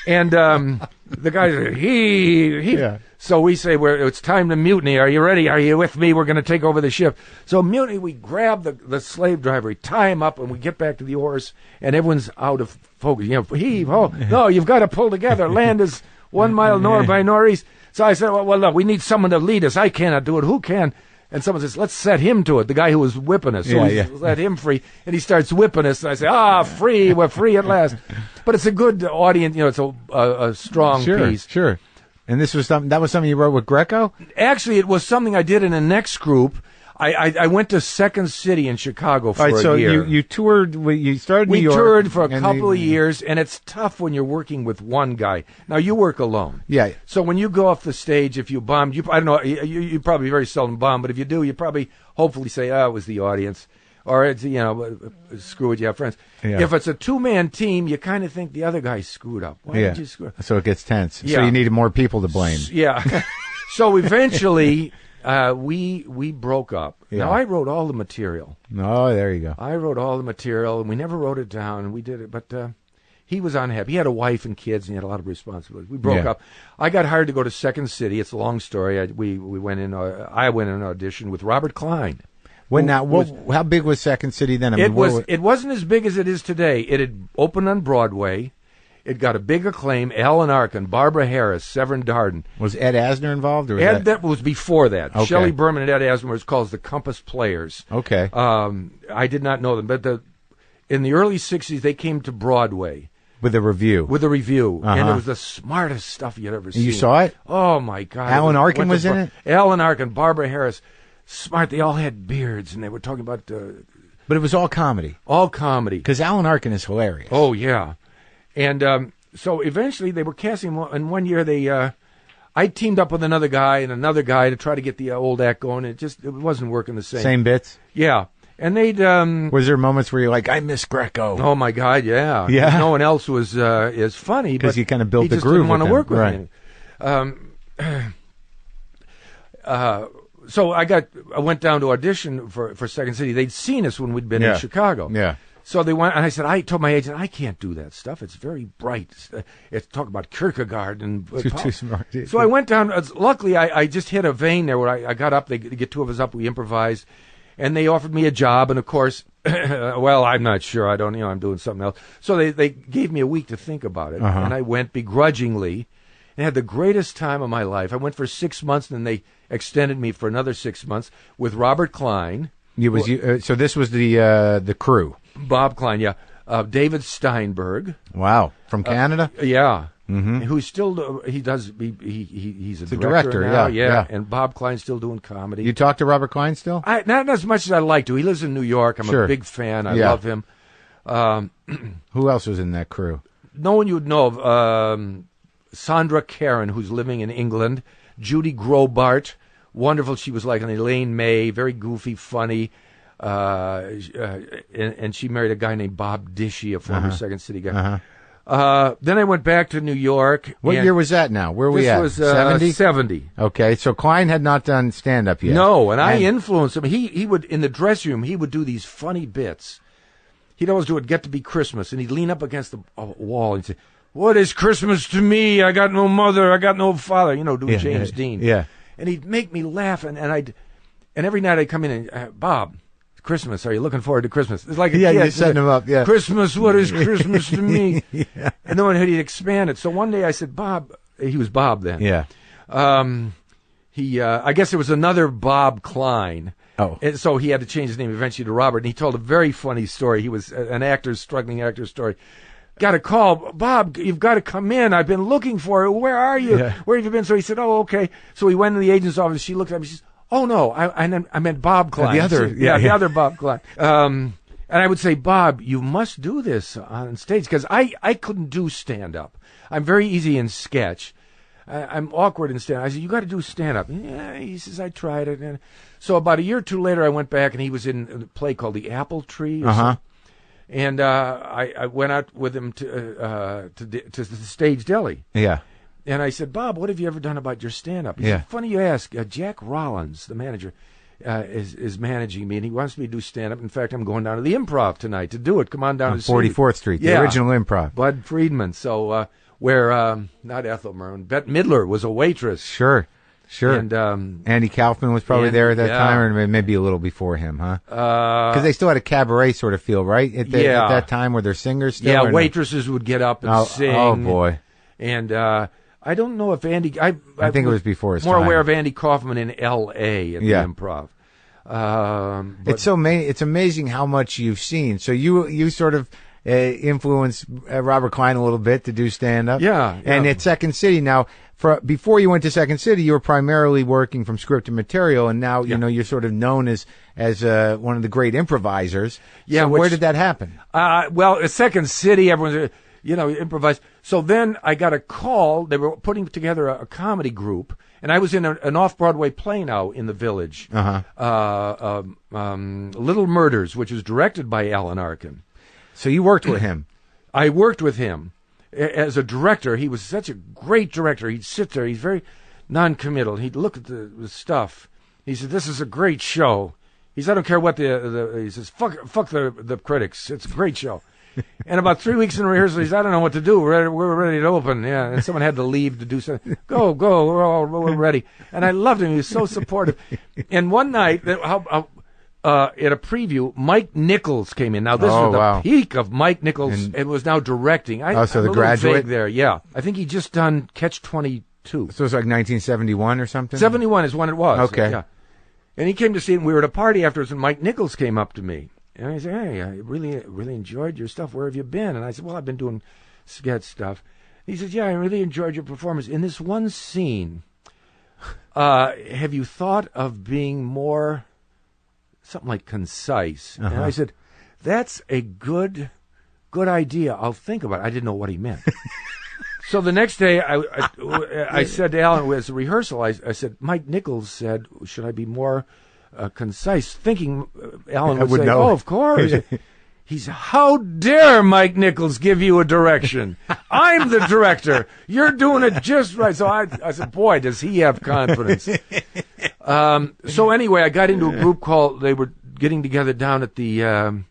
And the guys are, heave. Yeah. So we say, it's time to mutiny. Are you ready? Are you with me? We're going to take over the ship. So mutiny, we grab the slave driver, we tie him up, and we get back to the oars, and everyone's out of focus. Heave, no, you've got to pull together. Land is 1 mile north by northeast. So I said, well, look, we need someone to lead us. I cannot do it. Who can? And someone says, let's set him to it, the guy who was whipping us. So we let him free, and he starts whipping us. And I say, free, we're free at last. But it's a good audience, it's a strong piece. Sure. And this was something you wrote with Greco? Actually, it was something I did in the next group. I went to Second City in Chicago for a year. So you toured, you started in New York. We toured for a couple of years, and it's tough when you're working with one guy. Now, you work alone. Yeah. So when you go off the stage, if you bombed, I don't know, you probably very seldom bomb, but if you do, you probably hopefully say, it was the audience. Or it's, screw it, you have friends. Yeah. If it's a two-man team, you kind of think the other guy screwed up. Why did you screw up? So it gets tense. Yeah. So you needed more people to blame. Yeah. So eventually, we broke up. Yeah. Now, I wrote all the material. Oh, there you go. I wrote all the material, and we never wrote it down, and we did it. But he was unhappy. He had a wife and kids, and he had a lot of responsibilities. We broke up. I got hired to go to Second City. It's a long story. We went in. I went in an audition with Robert Klein. How big was Second City then? It wasn't as big as it is today. It had opened on Broadway. It got a big acclaim. Alan Arkin, Barbara Harris, Severin Darden. Was Ed Asner involved? Or was that was before that. Okay. Shelley Berman and Ed Asner was called the Compass Players. Okay. I did not know them, but in the early 60s, they came to Broadway. With a review. And it was the smartest stuff you'd ever seen. You saw it? Oh, my God. Alan Arkin was in it? Alan Arkin, Barbara Harris. Smart. They all had beards, and they were talking about... but it was all comedy. All comedy. Because Alan Arkin is hilarious. Oh, yeah. And so eventually they were casting him, and one year I teamed up with another guy to try to get the old act going. It wasn't working the same. Same bits? Yeah. And they'd... was there moments where you're like, I miss Greco? Oh, my God, yeah. Yeah? No one else was as funny. Because you kind of built the groove. groove He just didn't want to work with me. me. So I went down to audition for Second City. They'd seen us when we'd been in Chicago. Yeah. So they went, and I told my agent, I can't do that stuff. It's very bright. It's talk about Kierkegaard and Too smart. So I went down. Luckily, I just hit a vein there where I got up. They get two of us up. We improvised, and they offered me a job. And of course, well, I'm not sure. I don't. I'm doing something else. So they gave me a week to think about it, and I went begrudgingly, and had the greatest time of my life. I went for 6 months, and then they extended me for another 6 months with Robert Klein. So this was the crew. Bob Klein, yeah. David Steinberg. Wow, from Canada. Yeah, who's still he's a director now. Yeah. And Bob Klein's still doing comedy. You talk to Robert Klein still? Not as much as I like to. He lives in New York. I'm a big fan. I love him. Who else was in that crew? No one you would know of. Sandra Karen, who's living in England. Judy Grobart, wonderful. She was like an Elaine May, very goofy, funny. And she married a guy named Bob Dishy, a former Second City guy. Then I went back to New York. What year was that now? Where were we at? This was 70. Okay, so Klein had not done stand-up yet. No, and I influenced him. He would, in the dressing room, he would do these funny bits. He'd always do it, Get to Be Christmas, and he'd lean up against the wall and say, "What is Christmas to me? I got no mother, I got no father." Doing James Dean. Yeah. And he'd make me laugh, and every night I'd come in and, Bob, Christmas, are you looking forward to Christmas? It's like a kid. You're setting him up, yeah. Christmas, what is Christmas to me? And then he'd expand it. So one day I said, Bob, he was Bob then. Yeah. I guess there was another Bob Klein. Oh. And so he had to change his name eventually to Robert, and he told a very funny story. He was an struggling actor's story. Got a call, Bob, you've got to come in. I've been looking for you. Where are you? Yeah. Where have you been? So he said, oh, okay. So he went to the agent's office. She looked at him. She says, oh, no, I meant Bob Klein. The other. The other Bob Klein. And I would say, Bob, you must do this on stage, because I couldn't do stand-up. I'm very easy in sketch. I'm awkward in stand-up. I said, you got to do stand-up. Yeah, he says, I tried it. And so about a year or two later, I went back, and he was in a play called The Apple Tree. And I went out with him to the Stage Deli. Yeah. And I said, Bob, what have you ever done about your stand-up? He said, funny you ask. Jack Rollins, the manager, is managing me, and he wants me to do stand-up. In fact, I'm going down to the Improv tonight to do it. Come on down On to see 44th Street, the original Improv. Bud Friedman. So where not Ethel Merman, Bette Midler was a waitress. Sure. And Andy Kaufman was probably there at that time, or maybe a little before him, huh? Because they still had a cabaret sort of feel, right? At that time, were there singers still? Yeah, waitresses would get up and sing. Oh, boy. And I don't know if Andy... I think it was before his more time. aware of Andy Kaufman in L.A. at the Improv. It's amazing how much you've seen. So you sort of influenced Robert Klein a little bit to do stand-up. Yeah. And at Second City now... Before you went to Second City, you were primarily working from scripted material, and now you're sort of known as one of the great improvisers. Yeah, so where did that happen? Well, at Second City, everyone's improvised. So then I got a call. They were putting together a comedy group, and I was in an off-Broadway play now in the Village, Little Murders, which was directed by Alan Arkin. So you worked with him. I worked with him. As a director, he was such a great director. He'd sit there. He's very non-committal. He'd look at the stuff. He said, "This is a great show." He said, "I don't care what he says, fuck the critics. It's a great show." And about 3 weeks in rehearsal, he said, "I don't know what to do. We're ready to open." Yeah, and someone had to leave to do something. Go, we're ready. And I loved him. He was so supportive. And one night, at a preview, Mike Nichols came in. Now, this was the peak of Mike Nichols. It was now directing. So I'm The a little Graduate? vague there, yeah. I think he just done Catch-22. So it was like 1971 or something? 71 is when it was. Okay. Yeah. And he came to see it, and we were at a party afterwards, and Mike Nichols came up to me. And he said, "Hey, I really enjoyed your stuff. Where have you been?" And I said, "Well, I've been doing sketch stuff." He says, "Yeah, I really enjoyed your performance. In this one scene, have you thought of being more... something like concise?" And I said, "That's a good idea. I'll think about it." I didn't know what he meant. So the next day, I said to Alan, as a rehearsal, I said, "Mike Nichols said, should I be more concise?" Thinking Alan would say, know. "Oh, of course." He said, "How dare Mike Nichols give you a direction? I'm the director. You're doing it just right." So I said, "Boy, does he have confidence." So anyway, I got into a group called, they were getting together down at the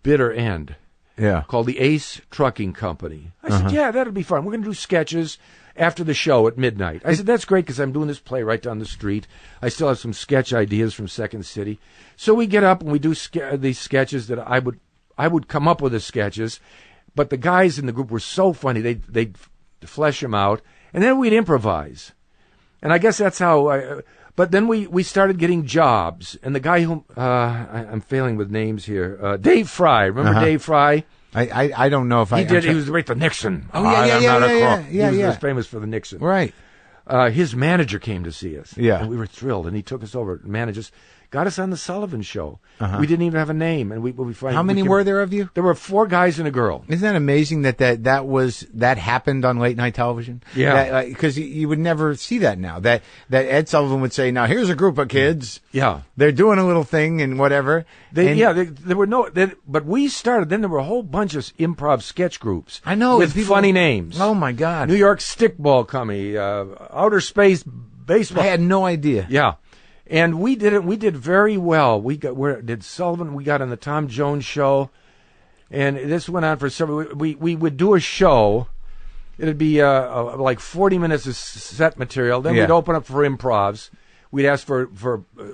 Bitter End. Yeah. Called the Ace Trucking Company. I said, "Yeah, that'll be fun. We're going to do sketches after the show at midnight." I said, "That's great, because I'm doing this play right down the street. I still have some sketch ideas from Second City." So we get up and we do these sketches that I would come up with the sketches, but the guys in the group were so funny. They'd flesh them out, and then we'd improvise. And I guess that's how but then we started getting jobs. And the guy who, I'm failing with names here, Dave Fry. Remember Dave Fry? I don't know if he did. He was right the Nixon. Oh, yeah. He was famous for the Nixon. Right. His manager came to see us. Yeah. And we were thrilled. And he took us over, managed us, got us on the Sullivan Show. We didn't even have a name. And we How many were there of you? There were 4 guys and a girl. Isn't that amazing that happened on late night television? Yeah. Because you would never see that now. That Ed Sullivan would say, "Now here's a group of kids. Yeah. They're doing a little thing and whatever." There were no. But we started. Then there were a whole bunch of improv sketch groups. I know, with funny names. Oh my God! New York Stickball Company, Outer Space Baseball. I had no idea. Yeah. And we did it. We did very well. Did Sullivan. We got on the Tom Jones Show, and this went on for several. We would do a show. It'd be like 40 minutes of set material. Then we'd open up for improvs. We'd ask for.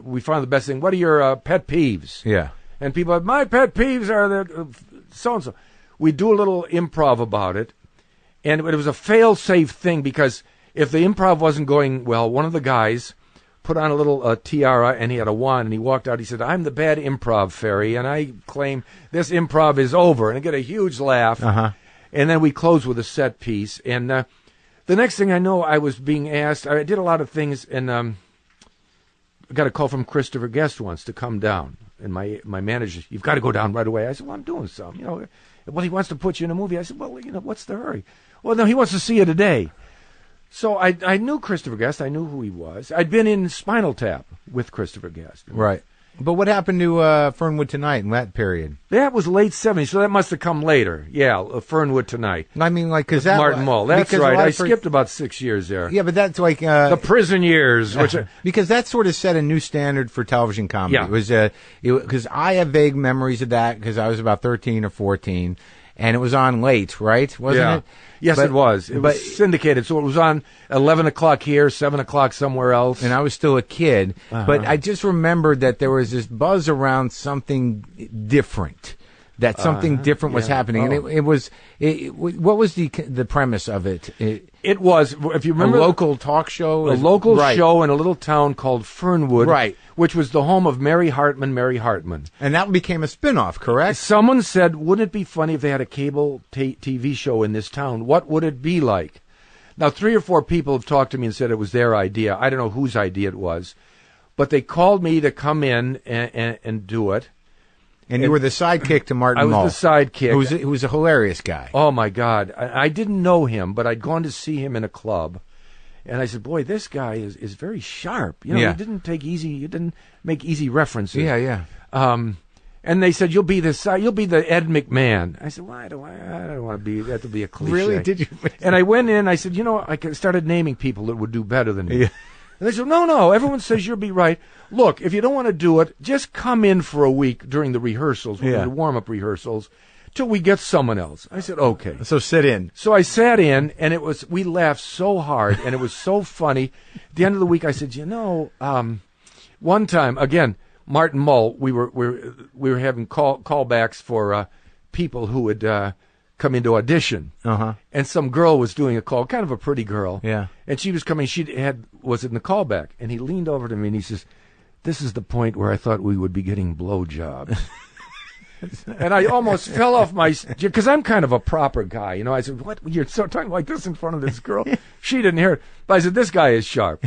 We found the best thing. What are your pet peeves? Yeah. And people are, "My pet peeves are the so and so." We do a little improv about it, and it was a fail-safe thing, because if the improv wasn't going well, one of the guys put on a little tiara, and he had a wand, and he walked out. He said, "I'm the bad improv fairy, and I claim this improv is over," and I get a huge laugh. And then we close with a set piece. And the next thing I know, I was being asked. I did a lot of things, and I got a call from Christopher Guest once to come down. And my manager, "You've got to go down right away." I said, "Well, I'm doing something. Well, he wants to put you in a movie." I said, "Well, what's the hurry?" "Well, no, he wants to see you today." So I knew Christopher Guest. I knew who he was. I'd been in Spinal Tap with Christopher Guest. Right. But what happened to Fernwood Tonight in that period? That was late 70s, so that must have come later. Yeah, Fernwood Tonight. I mean, like, because that Martin Mull. That's right. I skipped about 6 years there. Yeah, but that's like the prison years, which because that sort of set a new standard for television comedy. Yeah. It was because I have vague memories of that because I was about 13 or 14, and it was on late, right? Wasn't it? Yes, But- it was. It but- was syndicated, so it was on 11 o'clock here, 7 o'clock somewhere else. And I was still a kid, but I just remembered that there was this buzz around something different. That something different was happening, and it was. What was the premise of it? It was, if you remember, a local talk show, a local right. show in a little town called Fernwood, Right. which was the home of Mary Hartman. And that became a spin-off, correct? Someone said, wouldn't it be funny if they had a cable TV show in this town? What would it be like? Now, 3 or 4 people have talked to me and said it was their idea. I don't know whose idea it was. But they called me to come in and do it. And you were the sidekick to Martin I was Mull, the sidekick. who was a hilarious guy. Oh, my God. I didn't know him, but I'd gone to see him in a club. And I said, boy, this guy is very sharp. You know, Yeah. he didn't make easy references. Yeah. And they said, you'll be the Ed McMahon. I said, well, I don't want to be, that would be a cliche. Really? Did you? And I went in, I said, I started naming people that would do better than me. Yeah. And they said, no, everyone says you'll be right. Look, if you don't want to do it, just come in for a week during the rehearsals, Yeah. the warm-up rehearsals, till we get someone else. I said, okay. So sit in. So I sat in, and we laughed so hard, and it was so funny. At the end of the week, I said, one time, again, Martin Mull, we were having callbacks for people who would come into audition. Uh-huh. And some girl was doing a call, kind of a pretty girl. Yeah. And she was coming, was in the callback, and he leaned over to me and he says, this is the point where I thought we would be getting blowjobs. And I almost fell off my, because I'm kind of a proper guy, I said, what, you're so talking like this in front of this girl? She didn't hear it. But I said, this guy is sharp.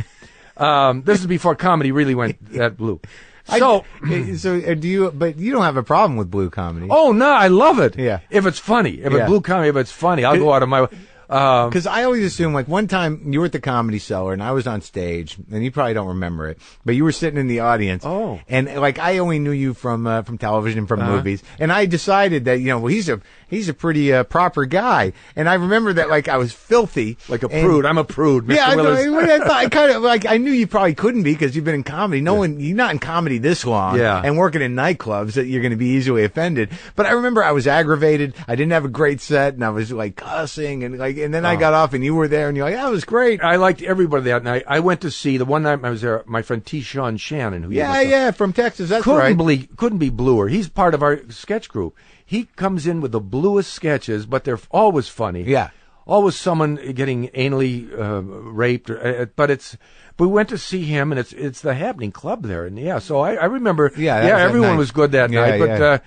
This is before comedy really went that blue. So do you? But you don't have a problem with blue comedy. oh no, I love it. Yeah. If it's funny, if Yeah. it's blue comedy, if it's funny, I'll go out of my way. Because I always assume, like, one time you were at the Comedy Cellar and I was on stage, and you probably don't remember it, but you were sitting in the audience. Oh. And, like, I only knew you from television, from movies, and I decided that, well, he's a pretty proper guy. And I remember that, like, I was filthy. Like a prude. I'm a prude, Mr. Yeah, Willard. I kind of, like, I knew you probably couldn't be because you've been in comedy. You're not in comedy this long. Yeah. And working in nightclubs that you're going to be easily offended. But I remember I was aggravated. I didn't have a great set, and I was, like, cussing, and then I got off, and you were there, and you're like, that was great. I liked everybody that night. I went to see, the one night I was there, my friend T. Sean Shannon, who from Texas, that's couldn't right. couldn't be bluer. He's part of our sketch group. He comes in with the bluest sketches, but they're always funny. Yeah. Always someone getting anally raped, but we went to see him, and it's the Happening Club there, and so I remember. That was that everyone night. was good that Yeah, night, but. yeah.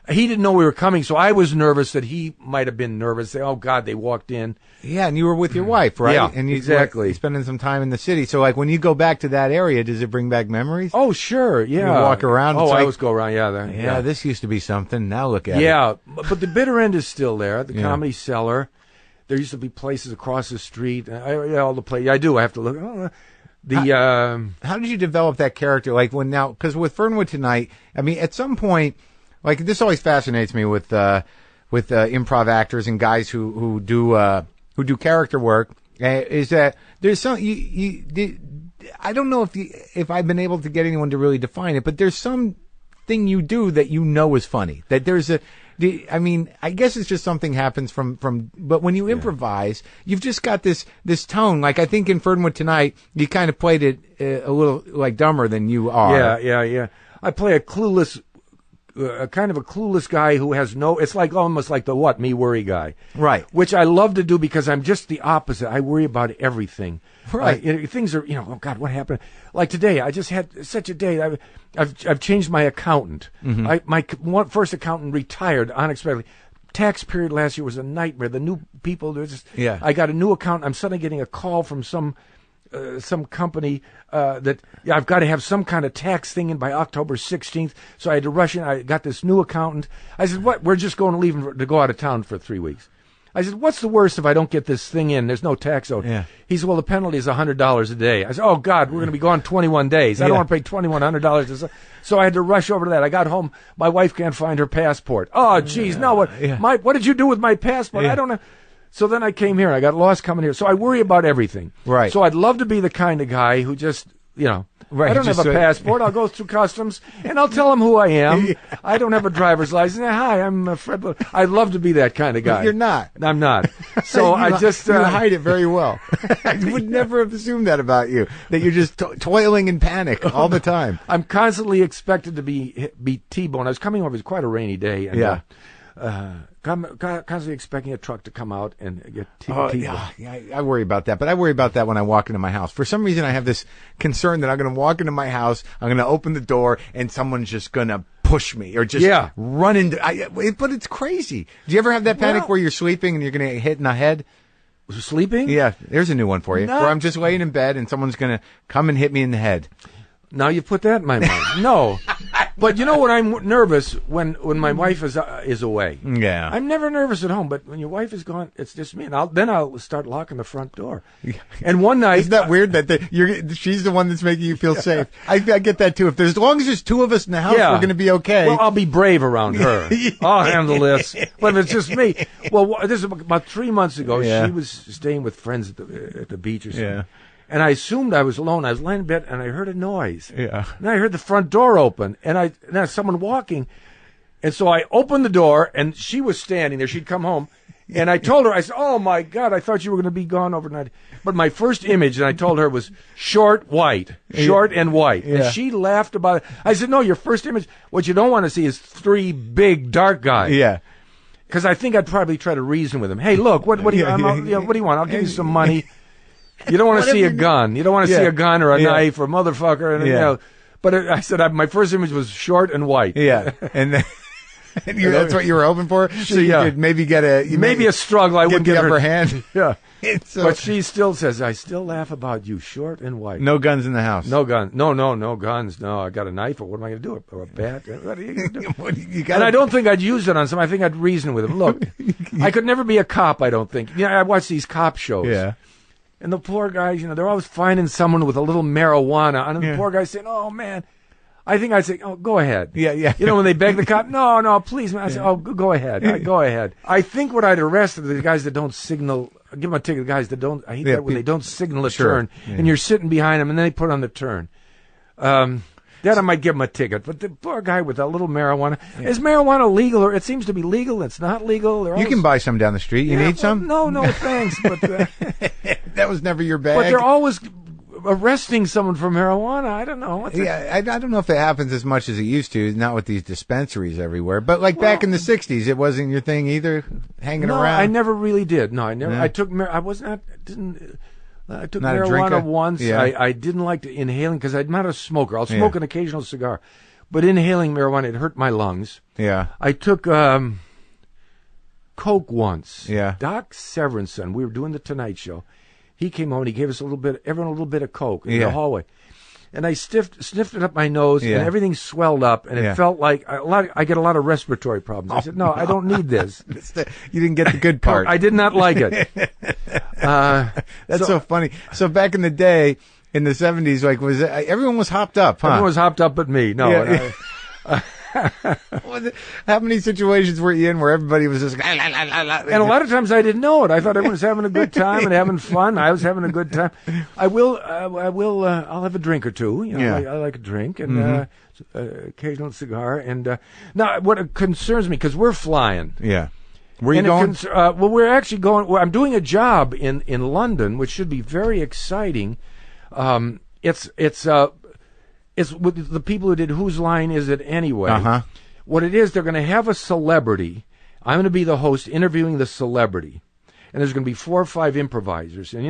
He didn't know we were coming, so I was nervous that he might have been nervous. Say, oh God, they walked in. Yeah, and you were with your wife, right? Yeah, and you exactly. spending some time in the city. So, like, when you go back to that area, does it bring back memories? Oh, sure, yeah. You walk around. Oh, it's I like, always go around. Yeah, this used to be something. Now look at it. yeah. But the bitter end is still there. The Yeah. Comedy Cellar. There used to be places across the street. All the places. I do. I have to look. How did you develop that character? Like because with Fernwood Tonight, I mean, at some point, like, this always fascinates me with improv actors and guys who do character work. Is that there's some I don't know if I've been able to get anyone to really define it, but there's some thing you do that is funny. That there's I mean, I guess it's just something happens from. But when you improvise, you've just got this tone. Like, I think in Fernwood Tonight, you kind of played it a little like dumber than you are. Yeah. I play a clueless. Kind of a clueless guy who has it's like almost like the me worry guy. Right. Which I love to do because I'm just the opposite. I worry about everything. Right. Things are, oh God, what happened? Like today, I just had such a day. I've changed my accountant. Mm-hmm. My first accountant retired unexpectedly. Tax period last year was a nightmare. The new people, I got a new accountant. I'm suddenly getting a call from some company that I've got to have some kind of tax thing in by October 16th. So I had to rush in. I got this new accountant. I said, what? We're just going to leave to go out of town for 3 weeks. I said, what's the worst if I don't get this thing in? There's no tax owed. Yeah. He said, well, the penalty is $100 a day. I said, oh, God, we're going to be gone 21 days. I don't want to pay $2,100. So I had to rush over to that. I got home. My wife can't find her passport. Oh, geez, no. What did you do with my passport? I don't know. So then I came here. I got lost coming here. So I worry about everything. Right. So I'd love to be the kind of guy who just, I don't have a passport. I'll go through customs, and I'll tell them who I am. I don't have a driver's license. Hi, I'm Fred. I'd love to be that kind of guy. You're not. I'm not. So I just... you hide it very well. I would never have assumed that about you, that you're just toiling in panic all the time. I'm constantly expected to be T-boned. I was coming over. It was quite a rainy day. And, constantly expecting a truck to come out and get T-boned. I worry about that, but I worry about that when I walk into my house. For some reason, I have this concern that I'm going to walk into my house, I'm going to open the door, and someone's just going to push me or just run into. But it's crazy. Do you ever have that panic where you're sleeping and you're going to get hit in the head? Sleeping? Yeah, there's a new one for you. No. Where I'm just laying in bed and someone's going to come and hit me in the head. Now you put that in my mind. No. But you know what? I'm nervous when my wife is away. Yeah. I'm never nervous at home, but when your wife is gone, it's just me. And I'll start locking the front door. And one night... Isn't that weird that she's the one that's making you feel safe? I get that too. As long as there's two of us in the house, we're going to be okay. Well, I'll be brave around her. I'll handle this. But if it's just me... Well, this is about 3 months ago. Yeah. She was staying with friends at the beach or something. Yeah. And I assumed I was alone. I was laying in bed, and I heard a noise. Yeah. And I heard the front door open, and there's someone walking. And so I opened the door, and she was standing there. She'd come home. And I told her, I said, oh, my God, I thought you were going to be gone overnight. But my first image, and I told her, was short and white. Yeah. And she laughed about it. I said, no, your first image, what you don't want to see is 3 big, dark guys. Yeah. Because I think I'd probably try to reason with him. Hey, look, what do you what do you want? I'll give you some money. You don't want to see a gun. You don't want to see a gun or a knife or a motherfucker. And, But I said my first image was short and white. Yeah. And that's what you were hoping for? So you could maybe get maybe a struggle. I wouldn't get get the her upper hand. Yeah. So, but she still says, I still laugh about you, short and white. no guns in the house. No guns. No guns. No, I got a knife, or what am I going to do? Or a bat? What are you going to do? And I don't think I'd use it on someone. I think I'd reason with him. Look, I could never be a cop, I don't think. I watch these cop shows. Yeah. And the poor guys, they're always finding someone with a little marijuana. And the poor guy's saying, oh, man. I think I'd say, oh, go ahead. Yeah. When they beg the cop, no, please, man. I say, oh, go ahead. Go ahead. I think what I'd arrest are the guys that don't signal. Give them a ticket. The guys that don't. I hate that when they don't signal a turn, and you're sitting behind them, and then they put on the turn. That I might give them a ticket. But the poor guy with a little marijuana. Is marijuana legal? Or it seems to be legal. It's not legal. You can buy some down the street. You need some? No, thanks. But that was never your bag. But they're always arresting someone for marijuana. I don't know. I don't know if it happens as much as it used to. Not with these dispensaries everywhere. But back in the '60s, it wasn't your thing either. Hanging around. I never really did. No, I never. Yeah. I took. I took Not a marijuana drinker? once. Yeah. I didn't like inhaling because I'm not a smoker. I'll smoke an occasional cigar, but inhaling marijuana, it hurt my lungs. Yeah. I took Coke once. Yeah. Doc Severinson, we were doing the Tonight Show. He came home and he gave us everyone a little bit of Coke in the hallway. And I sniffed it up my nose, and everything swelled up, and it felt like I get a lot of respiratory problems. I said, no, I don't need this. You didn't get the good part. I did not like it. That's so funny. So back in the day, in the '70s, everyone was hopped up, huh? Everyone was hopped up but me. No. Yeah. How many situations were you in where everybody was just... And a lot of times I didn't know it. I thought everyone was having a good time and having fun. I was having a good time. I'll have a drink or two. I like a drink and occasional cigar. And now what concerns me, because we're flying. Yeah. Where you going? We're actually going... I'm doing a job in London, which should be very exciting. It's with the people who did Whose Line Is It Anyway? Uh-huh. What it is, they're going to have a celebrity. I'm going to be the host interviewing the celebrity. And there's going to be 4 or 5 improvisers. And,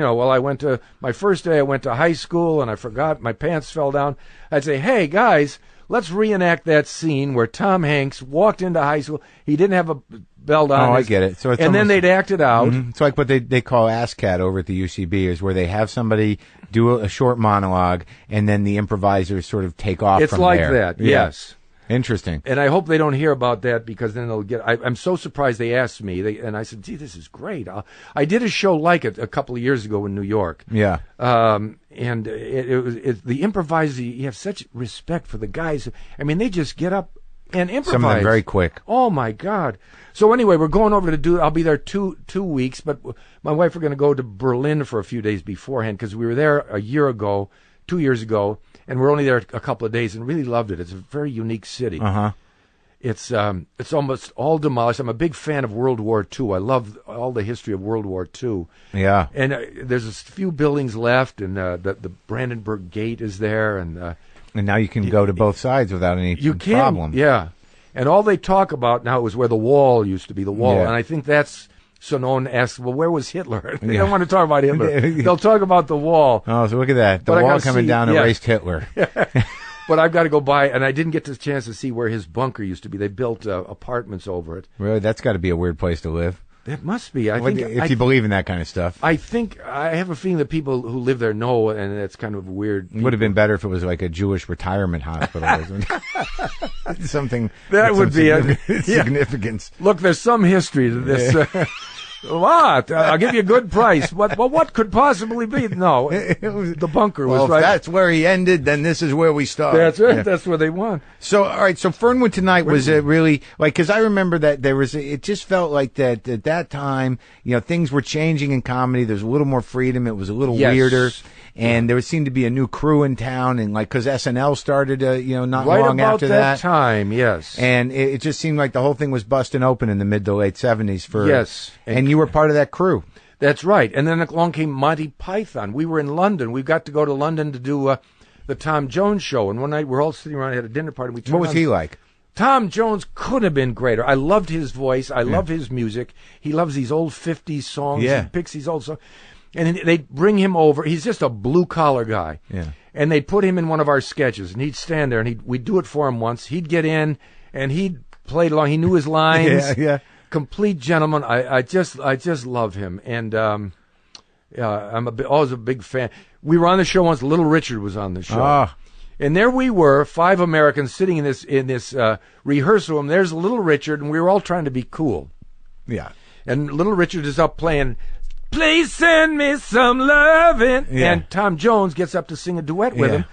my first day I went to high school and I forgot, my pants fell down. I'd say, hey, guys, let's reenact that scene where Tom Hanks walked into high school. He didn't have a belt on. Oh, I get it. So it's then they'd act it out. Mm-hmm. It's like what they call ASCAT over at the UCB, is where they have somebody do a short monologue, and then the improvisers sort of take off it's from like there. that, Yeah. yes. Interesting. And I hope they don't hear about that because then they'll get. I'm so surprised they asked me. And I said, "Gee, this is great." I did a show like it a couple of years ago in New York. Yeah. And the improvisers. You have such respect for the guys. I mean, they just get up and improvise. Some of them very quick. Oh my God! So anyway, we're going over to do. I'll be there two weeks, but my wife are going to go to Berlin for a few days beforehand because we were there 2 years ago. And we're only there a couple of days and really loved it. It's a very unique city. Uh-huh. It's almost all demolished. I'm a big fan of World War II. I love all the history of World War II. Yeah. And there's a few buildings left, and the Brandenburg Gate is there. And now you can go to both sides without any problem. Yeah. And all they talk about now is where the wall used to be, the wall. Yeah. And I think that's... So no one asks, well, where was Hitler? They don't want to talk about Hitler. They'll talk about the wall. Oh, so look at that. The wall coming down erased Hitler. But I've got to go by, and I didn't get the chance to see where his bunker used to be. They built apartments over it. Really? That's got to be a weird place to live. It must be. If you believe in that kind of stuff. I have a feeling that people who live there know, and it's kind of weird. It would have been better if it was like a Jewish retirement hospital. Something that would be significance. Look, there's some history to this. What? I'll give you a good price. What could possibly be? No, the bunker was right. If that's where he ended, then this is where we start. That's right. Yeah. That's where they want. So, all right. So, Fernwood tonight was really like because I remember that there was. It just felt like that at that time, things were changing in comedy. There's a little more freedom. It was a little weirder, and there seemed to be a new crew in town, and like because SNL started, not right long about after that time. Yes, and it just seemed like the whole thing was busting open in the mid to late '70s for and you were part of that crew. That's right. And then along came Monty Python. We were in London. We got to go to London to do the Tom Jones show. And one night we're all sitting around at a dinner party. What was he like? Tom Jones could have been greater. I loved his voice. I love his music. He loves these old 50s songs. Yeah. He picks these old songs. And they'd bring him over. He's just a blue-collar guy. Yeah. And they'd put him in one of our sketches. And he'd stand there. And we'd do it for him once. He'd get in. And he'd play along. He knew his lines. Yeah. Complete gentleman. I just love him, and I'm always a big fan. We were on the show once. Little Richard was on the show, and there we were, 5 Americans sitting in this rehearsal room. There's Little Richard, and we were all trying to be cool. Yeah, and Little Richard is up playing. Please send me some lovin', and Tom Jones gets up to sing a duet with him.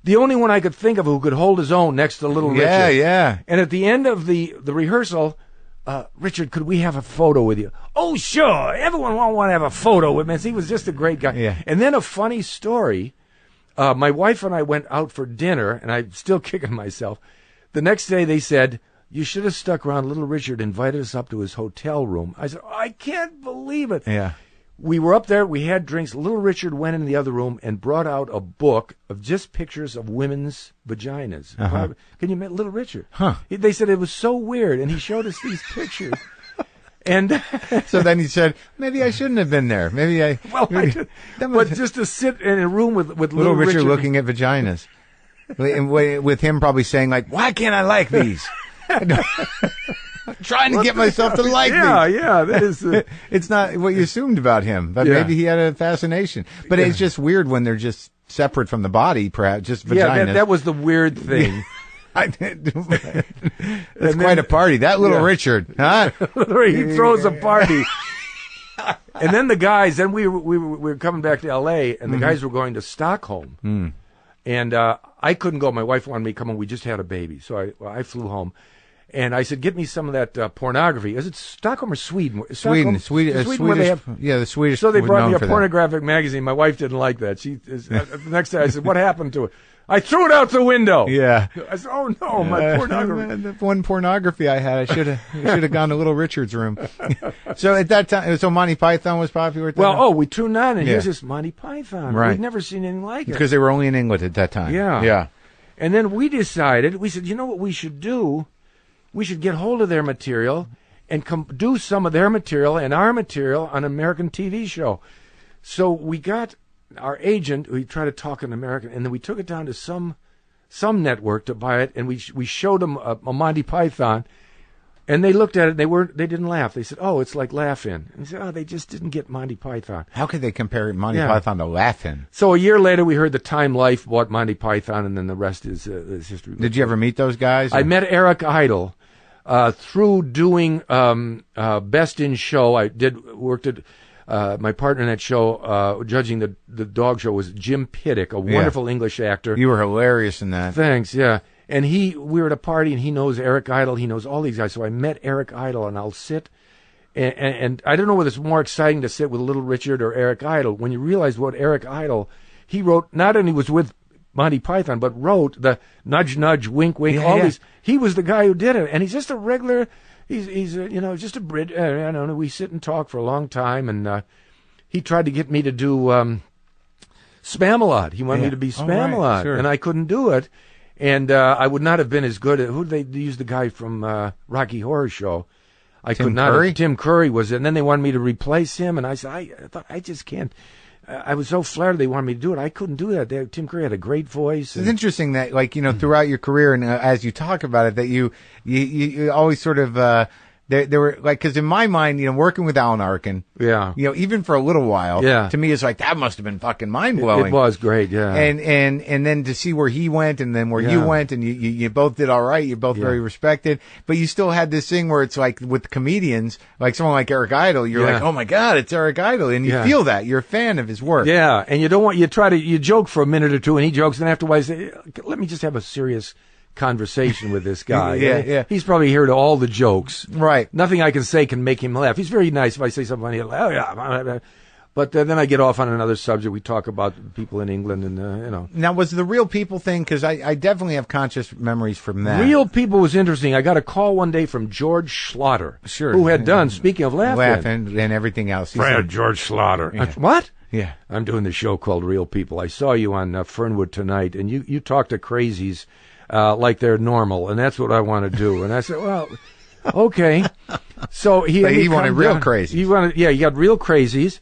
The only one I could think of who could hold his own next to Little Richard. Yeah. And at the end of the rehearsal. Richard, could we have a photo with you? Oh, sure. Everyone won't want to have a photo with me. He was just a great guy. Yeah. And then a funny story. My wife and I went out for dinner, and I'm still kicking myself. The next day they said, you should have stuck around. Little Richard invited us up to his hotel room. I said, I can't believe it. Yeah. We were up there. We had drinks. Little Richard went in the other room and brought out a book of just pictures of women's vaginas. Uh-huh. Can you meet Little Richard? Huh. They said it was so weird, and he showed us these pictures. And so then he said, maybe I shouldn't have been there. Maybe I... Well, but just to sit in a room with Little Richard looking at vaginas. With him probably saying, like, why can't I like these? I'm trying to get myself to like these. Yeah, that is... It's not what you assumed about him, but maybe he had a fascination. But it's just weird when they're just separate from the body, perhaps, just vaginas. Yeah, that was the weird thing. That's quite a party. That Little Richard, huh? He throws a party. And then the guys, then we were coming back to L.A., and the guys were going to Stockholm. Mm. And I couldn't go. My wife wanted me to come home. We just had a baby. So I flew home. And I said, get me some of that pornography. Is it Stockholm or Sweden? Sweden, where they have, the Swedish. So they brought me a pornographic magazine. My wife didn't like that. The next day I said, what happened to it? I threw it out the window. Yeah. I said, oh no, my pornography. The one pornography I had, I should have gone to Little Richard's room. So at that time, Monty Python was popular. We tuned on, and here's this Monty Python. Right. We'd never seen anything like it because they were only in England at that time. Yeah. And then we said, you know what we should do? We should get hold of their material and do some of their material and our material on an American TV show. So we got our agent. We tried to talk in American, and then we took it down to some network to buy it, and we showed them a Monty Python. And they looked at it. They didn't laugh. They said, "Oh, it's like Laugh-In." And he said, "Oh, they just didn't get Monty Python." How could they compare Monty Yeah. Python to Laugh-In? So a year later, we heard the Time Life bought Monty Python, and then the rest is history. Did you ever meet those guys? I met Eric Idle through doing Best in Show. Worked at my partner in that show, judging the dog show, was Jim Piddick, a wonderful English actor. You were hilarious in that. Thanks, yeah. And we were at a party, and he knows Eric Idle. He knows all these guys. So I met Eric Idle, and I'll sit, and I don't know whether it's more exciting to sit with Little Richard or Eric Idle. When you realize what Eric Idle, he wrote, not only was with Monty Python, but wrote the Nudge Nudge, Wink Wink, all these. He was the guy who did it, and he's just a regular. He's just a Brit. I don't know. We sit and talk for a long time, and he tried to get me to do Spamalot. He wanted me to be Spamalot, right, sure. and I couldn't do it. And I would not have been as good. Who did they use? The guy from Rocky Horror Show. I Tim could not. Curry? Tim Curry was it, and then they wanted me to replace him, and I said, I thought I just can't. I was so flattered they wanted me to do it. I couldn't do that. Tim Curry had a great voice. It's interesting that, throughout your career and as you talk about it, that you always sort of there were because in my mind, working with Alan Arkin, even for a little while, to me it's like that must have been fucking mind blowing. It was great, yeah. And then to see where he went and then where you went, and you both did all right. You're both very respected, but you still had this thing where it's like with comedians, like someone like Eric Idle, you're like, oh my god, it's Eric Idle, and you feel that you're a fan of his work. Yeah, and you joke for a minute or two, and he jokes, and afterwards, let me just have a serious conversation with this guy. Yeah. He's probably heard all the jokes. Right. Nothing I can say can make him laugh. He's very nice. If I say something funny, he'll laugh. Oh, yeah. But then I get off on another subject. We talk about people in England and, Now, was the Real People thing, because I definitely have conscious memories from that. Real People was interesting. I got a call one day from George Schlatter, who had done, speaking of Laugh-In and everything else. George Schlatter. Yeah. What? Yeah. I'm doing the show called Real People. I saw you on Fernwood tonight, and you talk to crazies like they're normal, and that's what I want to do. And I said, well, okay. So he wanted real crazies. You got real crazies.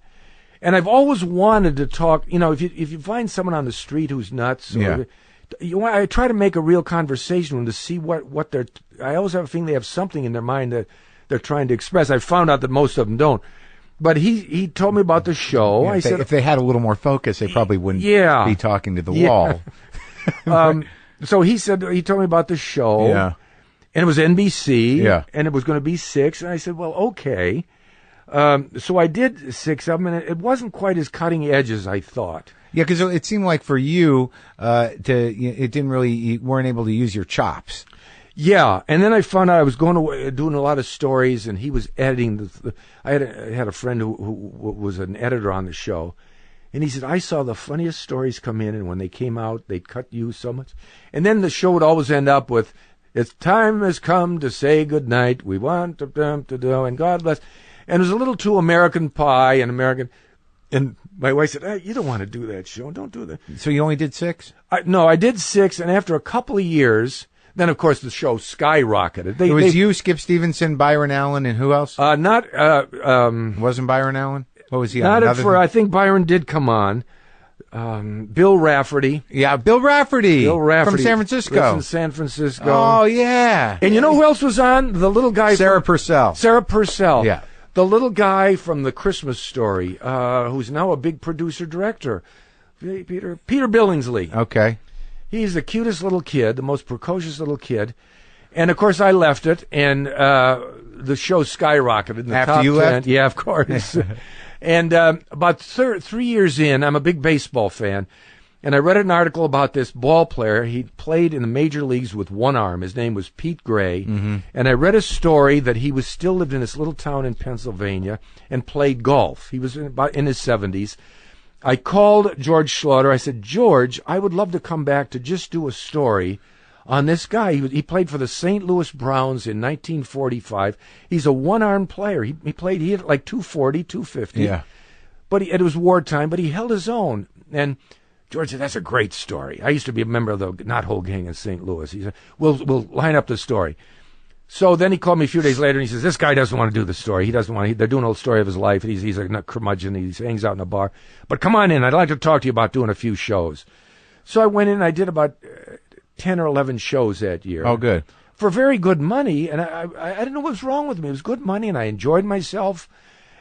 And I've always wanted to talk, if you find someone on the street who's nuts, I try to make a real conversation with them to see what they're, I always have a feeling they have something in their mind that they're trying to express. I found out that most of them don't. But he told me about the show. Yeah, I said, if they had a little more focus, they probably wouldn't be talking to the wall. So he told me about the show. Yeah. And it was NBC. Yeah. And it was going to be 6. And I said, well, okay. So I did 6 of them, and it wasn't quite as cutting edge as I thought. Yeah, because it seemed like for you, it didn't really, you weren't able to use your chops. Yeah, and then I found out I was doing a lot of stories, and he was editing. I had a friend who was an editor on the show, and he said, I saw the funniest stories come in, and when they came out, they'd cut you so much. And then the show would always end up with, "It's time has come to say goodnight. We want to do, and God bless." And it was a little too American Pie and American. And my wife said, "Hey, you don't want to do that show. Don't do that." So you only did 6? No, I did 6, and after a couple of years, then of course the show skyrocketed. It was you, Skip Stevenson, Byron Allen, and who else? Wasn't Byron Allen? What was he on? I think Byron did come on. Bill Rafferty. Yeah, Bill Rafferty. From San Francisco. Lives in San Francisco. Oh, yeah. And you know who else was on? The little guy. Sarah Purcell. Sarah Purcell. Yeah. The little guy from The Christmas Story, who's now a big producer-director. Peter Billingsley. Okay. He's the cutest little kid, the most precocious little kid. And, of course, I left it, and the show skyrocketed in the After top you 10. left? Yeah, of course. And about 3 years in, I'm a big baseball fan, and I read an article about this ball player. He played in the major leagues with one arm. His name was Pete Gray. Mm-hmm. And I read a story that he still lived in this little town in Pennsylvania and played golf. He was in his 70s. I called George Schlatter. I said, "George, I would love to come back to just do a story on this guy. He played for the St. Louis Browns in 1945. He's a one-armed player. He had like 240, 250. Yeah. But it was wartime, but he held his own." And George said, "That's a great story. I used to be a member of the Knothole Gang in St. Louis." He said, we'll line up the story. So then he called me a few days later, and he says, "This guy doesn't want to do the story. He doesn't want. They're doing a whole story of his life. And he's a curmudgeon. He hangs out in a bar. But come on in. I'd like to talk to you about doing a few shows." So I went in, and I did about 10 or 11 shows that year. Oh, good. for very good money. And I didn't know what was wrong with me. It was good money, and I enjoyed myself.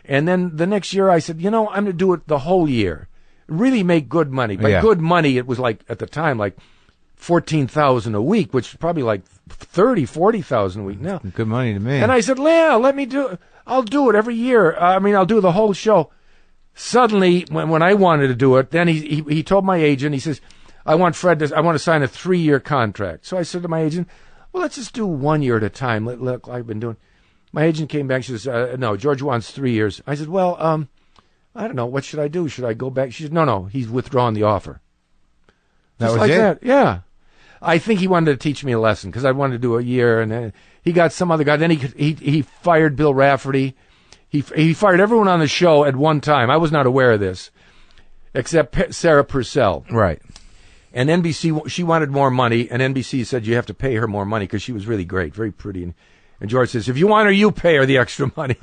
And then the next year I said, I'm going to do it the whole year. Really make good money. By good money, it was like, at the time, like $14,000 a week, which is probably like $40,000 a week now. Good money to me. And I said, Leah, let me do it. I'll do it every year. I'll do the whole show. Suddenly, when I wanted to do it, then he told my agent, he says, I want to sign a 3-year contract. So I said to my agent, well, let's just do 1 year at a time. Look, I've been doing. My agent came back. She says, no, George wants 3 years. I said, well, I don't know. What should I do? Should I go back? She said, no, he's withdrawn the offer. That Just was like it? that. Yeah. I think he wanted to teach me a lesson because I wanted to do a year, and then he got some other guy. Then he fired Bill Rafferty. He fired everyone on the show at one time. I was not aware of this, except Sarah Purcell. Right. And NBC, she wanted more money, and NBC said you have to pay her more money because she was really great, very pretty. And George says, if you want her, you pay her the extra money.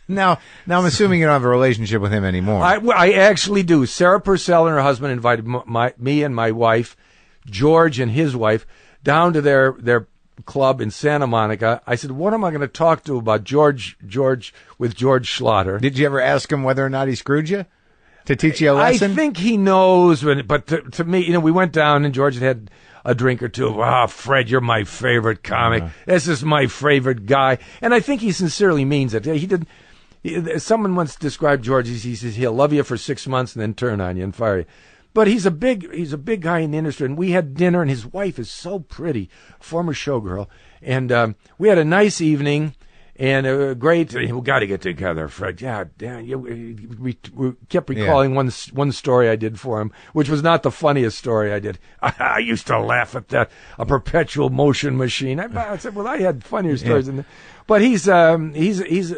Now I'm assuming you don't have a relationship with him anymore. I actually do. Sarah Purcell and her husband invited me and my wife, George and his wife, down to their club in Santa Monica. I said, what am I going to talk to about George with George Schlatter? Did you ever ask him whether or not he screwed you to teach you a lesson? I think he knows, but to me, we went down and George had a drink or two. Fred, you're my favorite comic. This is my favorite guy. And I think he sincerely means it. Someone once described George, he says he'll love you for 6 months and then turn on you and fire you. But he's a big guy in the industry, and we had dinner, and his wife is so pretty, former showgirl, and we had a nice evening, and great. We got to get together, Fred. Yeah, we kept recalling one story I did for him, which was not the funniest story I did. I used to laugh at that, a perpetual motion machine. I said, well, I had funnier stories than that. But he's a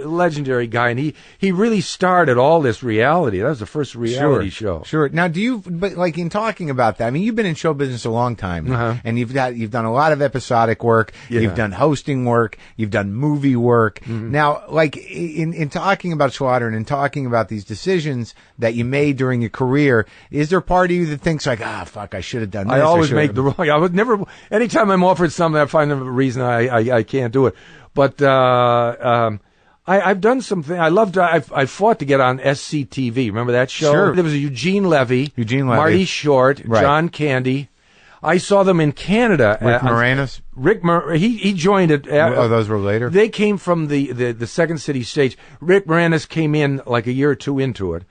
legendary guy, and he really started all this reality. That was the first reality show. Sure. Now, but like in talking about that, I mean, you've been in show business a long time, and you've done a lot of episodic work. Yeah. You've done hosting work. You've done movie work. Mm-hmm. Now, like in talking about Schlatter and in talking about these decisions that you made during your career, is there part of you that thinks like, fuck, I should have done this? I always make the wrong. I would never. Anytime I'm offered something, I find a reason I can't do it. But I've done something. I fought to get on SCTV. Remember that show? Sure. There was a Eugene Levy, Marty Short, right. John Candy. I saw them in Canada. Rick Moranis? He joined it. Those were later? They came from the Second City stage. Rick Moranis came in like a year or two into it.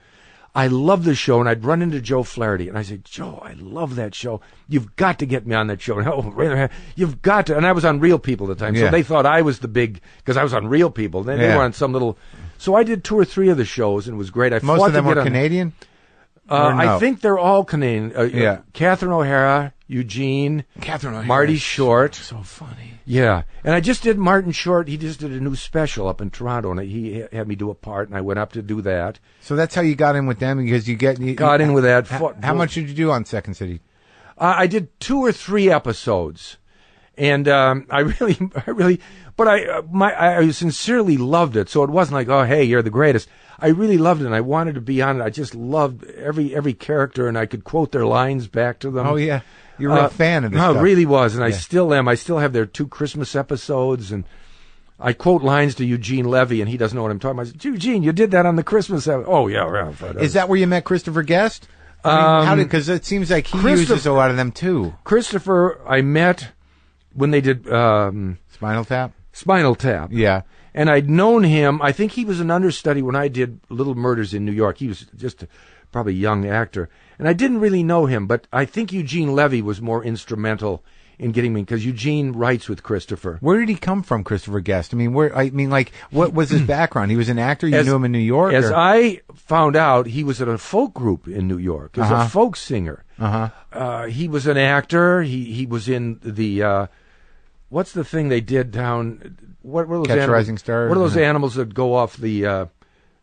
I loved the show, and I'd run into Joe Flaherty, and I said, Joe, I love that show. You've got to get me on that show. And, you've got to. And I was on Real People at the time, so they thought I was the big, because I was on Real People. They were on some little. So I did 2 or 3 of the shows, and it was great. Most of them were Canadian? No? I think they're all Canadian. Catherine O'Hara, Eugene, Marty Short. So funny. Yeah, and I just did Martin Short. He just did a new special up in Toronto, and he had me do a part, and I went up to do that. So that's how you got in with them, because you got in with that. How much did you do on Second City? I did 2 or 3 episodes, and I really, but I sincerely loved it. So it wasn't like, oh, hey, you're the greatest. I really loved it, and I wanted to be on it. I just loved every character, and I could quote their lines back to them. Oh, yeah. You're a real fan of this stuff. I really was, and I still am. I still have their 2 Christmas episodes, and I quote lines to Eugene Levy, and he doesn't know what I'm talking about. I said, Eugene, you did that on the Christmas episode. Oh, yeah. Is that where you met Christopher Guest? Because it seems like he uses a lot of them, too. Christopher, I met when they did Spinal Tap? Spinal Tap. Yeah. And I'd known him. I think he was an understudy when I did Little Murders in New York. He was just probably a young actor. And I didn't really know him, but I think Eugene Levy was more instrumental in getting me, because Eugene writes with Christopher. Where did he come from, Christopher Guest? What was his background? He was an actor? You knew him in New York? As I found out, he was in a folk group in New York. He was a folk singer. He was an actor. He was in the, what's the thing they did down... What were those Catch a Rising Star? What are those animals that go off the...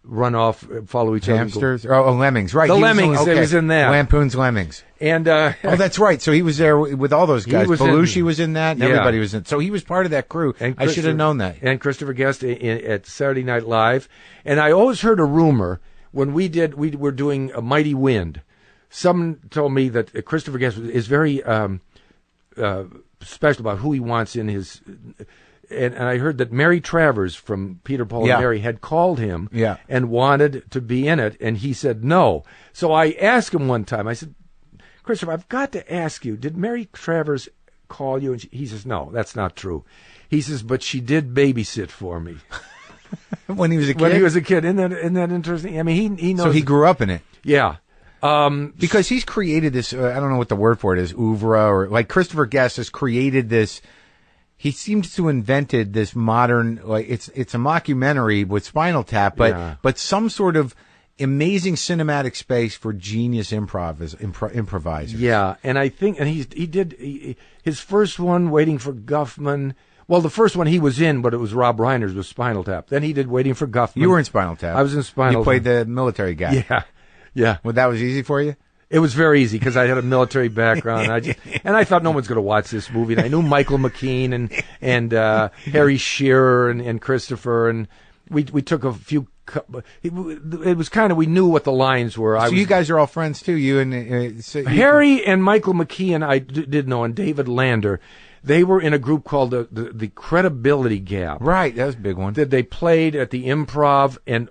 run off, follow each Hamsters? Lemmings, right. The Lemmings, he was in that. Lampoon's Lemmings. And that's right. So he was there with all those guys. Belushi was in that, and everybody was in. So he was part of that crew. I should have known that. And Christopher Guest at Saturday Night Live. And I always heard a rumor when we were doing A Mighty Wind. Someone told me that Christopher Guest is very special about who he wants in his. And I heard that Mary Travers from Peter, Paul, and Mary had called him and wanted to be in it, and he said no. So I asked him one time, I said, Christopher, I've got to ask you, did Mary Travers call you? And he says, no, that's not true. He says, but she did babysit for me. When he was a kid? When he was a kid. Isn't that interesting? I mean, he knows. So he grew up in it. Yeah. Because he's created this, I don't know what the word for it is, oeuvre, or like Christopher Guest has created this. He seems to have invented this modern, like it's a mockumentary with Spinal Tap, but some sort of amazing cinematic space for genius improvisers. Yeah, and I think, and he did his first one, Waiting for Guffman. Well, the first one he was in, but it was Rob Reiner's with Spinal Tap. Then he did Waiting for Guffman. You were in Spinal Tap. I was in Spinal Tap. You played the military guy. Yeah. Well, that was easy for you? It was very easy because I had a military background. And I thought no one's going to watch this movie. And I knew Michael McKean and Harry Shearer and Christopher. And we took a few. It was kind of, we knew what the lines were. So you guys are all friends too. You and Harry and Michael McKean I did know, and David Lander. They were in a group called the Credibility Gap. Right, that was a big one. That they played at the Improv, and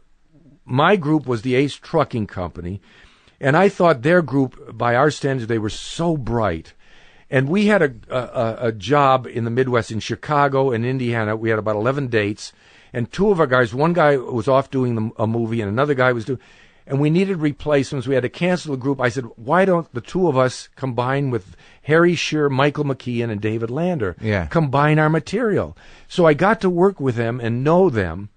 my group was the Ace Trucking Company. And I thought their group, by our standards, they were so bright. And we had a job in the Midwest, in Chicago and Indiana. We had about 11 dates. And two of our guys, one guy was off doing a movie and another guy was doing, and we needed replacements. We had to cancel the group. I said, why don't the two of us combine with Harry Shearer, Michael McKean, and David Lander? Yeah. Combine our material. So I got to work with them and know them.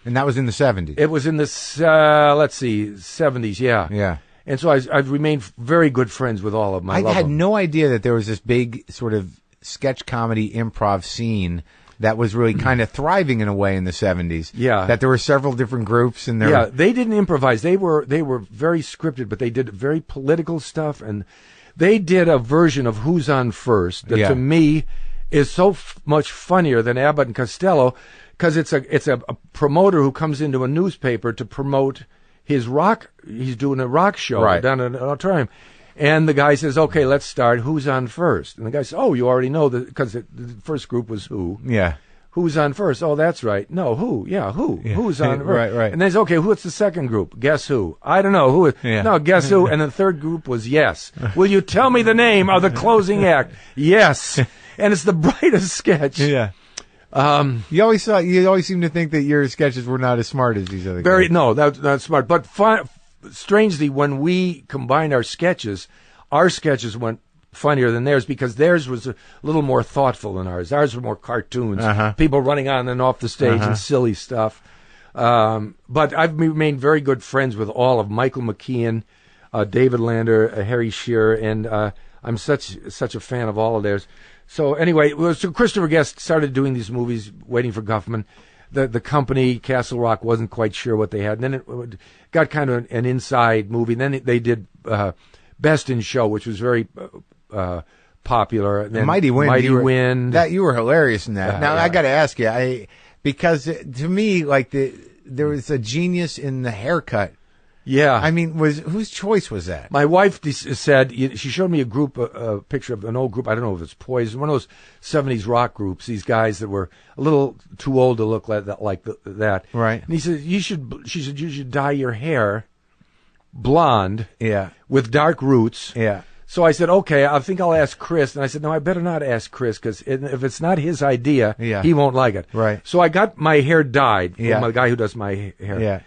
And that was in the 70s? It was in the, 70s, yeah. Yeah. And so I've remained very good friends with all of them. I had no idea that there was this big sort of sketch comedy improv scene that was really kind of thriving in a way in the 70s. Yeah. That there were several different groups and Yeah, they didn't improvise. They were very scripted, but they did very political stuff, and they did a version of Who's on First that to me is so much funnier than Abbott and Costello, because it's a promoter who comes into a newspaper to promote his rock. He's doing a rock show down at an auditorium. And the guy says, okay, let's start. Who's on first? And the guy says, oh, you already know, because the first group was Who. Yeah. Who's on first? Oh, that's right. No, Who? Yeah, Who? Yeah. Who's on first? Right. And then he's, okay, what's the second group? Guess Who? I don't know. Who? Yeah. No, Guess Who? And the third group was Yes. Will you tell me the name of the closing act? Yes. And it's the brightest sketch. Yeah. You always seem to think that your sketches were not as smart as these other guys. No, that's not smart. But strangely, when we combined our sketches went funnier than theirs, because theirs was a little more thoughtful than ours. Ours were more cartoons, people running on and off the stage and silly stuff. But I've remained very good friends with all of Michael McKean, David Lander, Harry Shearer, and I'm such a fan of all of theirs. So anyway, so Christopher Guest started doing these movies, Waiting for Guffman. The company, Castle Rock, wasn't quite sure what they had. And then it got kind of an inside movie. And then they did Best in Show, which was very popular. And then Mighty Wind. You were hilarious in that. Now, yeah. I got to ask you, because to me, like there was a genius in the haircut. Yeah. I mean, whose choice was that? My wife said, she showed me a picture of an old group. I don't know if it's Poison, one of those 70s rock groups, these guys that were a little too old to look like that. Right. And she said, you should dye your hair blonde. Yeah. With dark roots. Yeah. So I said, okay, I think I'll ask Chris. And I said, no, I better not ask Chris, because if it's not his idea, he won't like it. Right. So I got my hair dyed from a guy who does my hair. Yeah.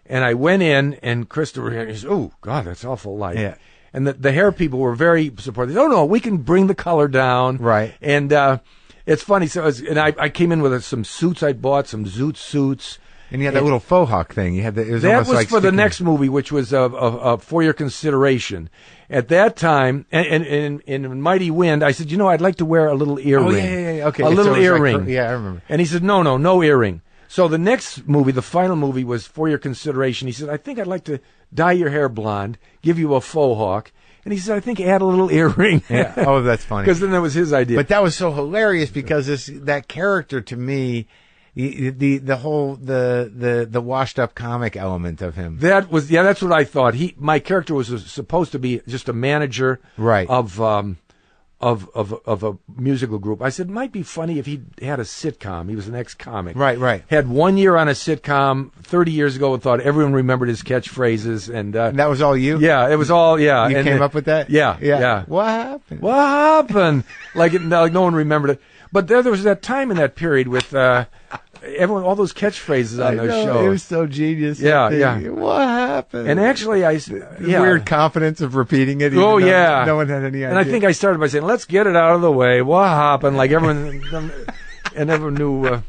And I went in, and Christopher, he said, oh, God, that's awful light. Yeah. And the hair people were very supportive. Oh, no, we can bring the color down. Right. And it's funny. So I came in with some suits I bought, some zoot suits. And you had that little faux hawk thing. You had it was almost like for the next movie, which was For Your Consideration. At that time, and in Mighty Wind, I said, I'd like to wear a little earring. Oh, yeah. Okay. A little earring. Yeah, I remember. And he said, no earring. So the next movie, the final movie, was For Your Consideration. He said, I think I'd like to dye your hair blonde, give you a faux hawk. And he said, I think add a little earring. Yeah. Oh, that's funny. Because then that was his idea. But that was so hilarious, because that character, to me, the whole washed up comic element of him. That's what I thought. My character was supposed to be just a manager right. of of a musical group. I said, it might be funny if he had a sitcom. He was an ex-comic. Right. Had 1 year on a sitcom 30 years ago and thought everyone remembered his catchphrases. And that was all you? Yeah, it was all, yeah. You came up with that? Yeah. What happened? What happened? like no one remembered it. But there was that time in that period with everyone, all those catchphrases on those shows. It was so genius. Yeah. What happened? And actually, weird confidence of repeating it. Oh, yeah. No one had any idea. And I think I started by saying, let's get it out of the way. What happened? Like everyone, and everyone knew.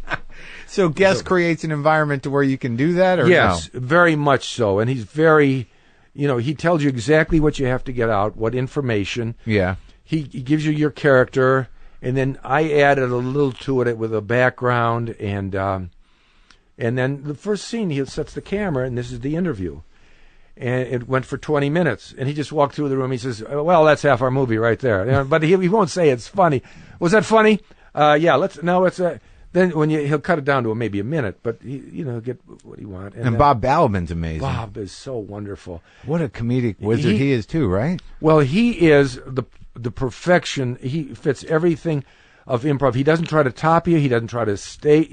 So Guest creates an environment to where you can do that, or yes, no? Very much so. And he's very, he tells you exactly what you have to get out, what information. Yeah. He gives you your character. And then I added a little to it with a background, and then the first scene, he sets the camera, and this is the interview. And it went for 20 minutes, and he just walked through the room. He says, well, that's half our movie right there. But he won't say it's funny. Was that funny? Yeah, then he'll cut it down to maybe a minute, but he'll get what he wants. And Bob Balaban's amazing. Bob is so wonderful. What a comedic wizard he is too, right? Well, he is the perfection. He fits everything of improv. He doesn't try to top you. He doesn't try to stay.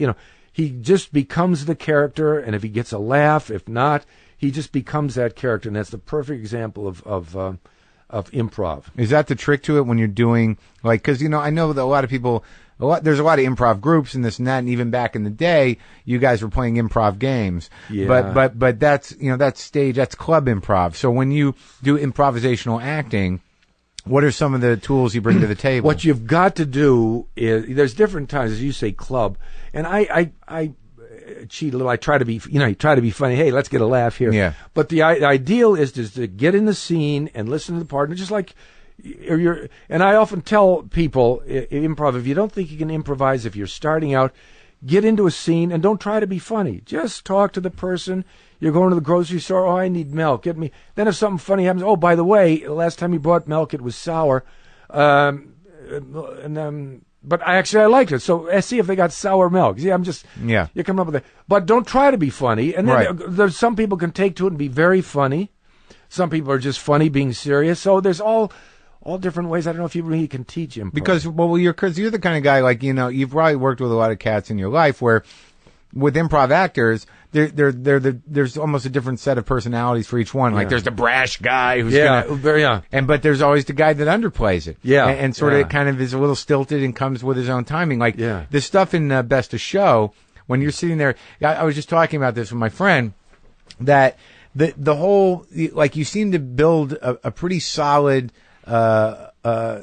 He just becomes the character. And if he gets a laugh, if not, he just becomes that character. And that's the perfect example of improv. Is that the trick to it when you're doing because I know that a lot of people. There's a lot of improv groups and this and that, and even back in the day, you guys were playing improv games. Yeah. But that's that's stage, that's club improv. So when you do improvisational acting, what are some of the tools you bring to the table? What you've got to do is there's different times, as you say, club, and I cheat a little. I try to be funny. Hey, let's get a laugh here. Yeah. But the ideal is to get in the scene and listen to the partner, just like. And I often tell people in improv, if you don't think you can improvise, if you're starting out, get into a scene and don't try to be funny. Just talk to the person. You're going to the grocery store. Oh, I need milk. Get me. Then if something funny happens, oh, by the way, last time you bought milk, it was sour. But I liked it. So see if they got sour milk. See, you're coming up with it. But don't try to be funny. And then there's some people can take to it and be very funny. Some people are just funny being serious. So there's all different ways. I don't know if you really can teach improv. Because you're the kind of guy you've probably worked with a lot of cats in your life where with improv actors, there's almost a different set of personalities for each one. Like there's the brash guy who's but there's always the guy that underplays it. Yeah. And sort of kind of is a little stilted and comes with his own timing. Like the stuff in Best of Show, when you're sitting there, I was just talking about this with my friend, that the whole, you seem to build a pretty solid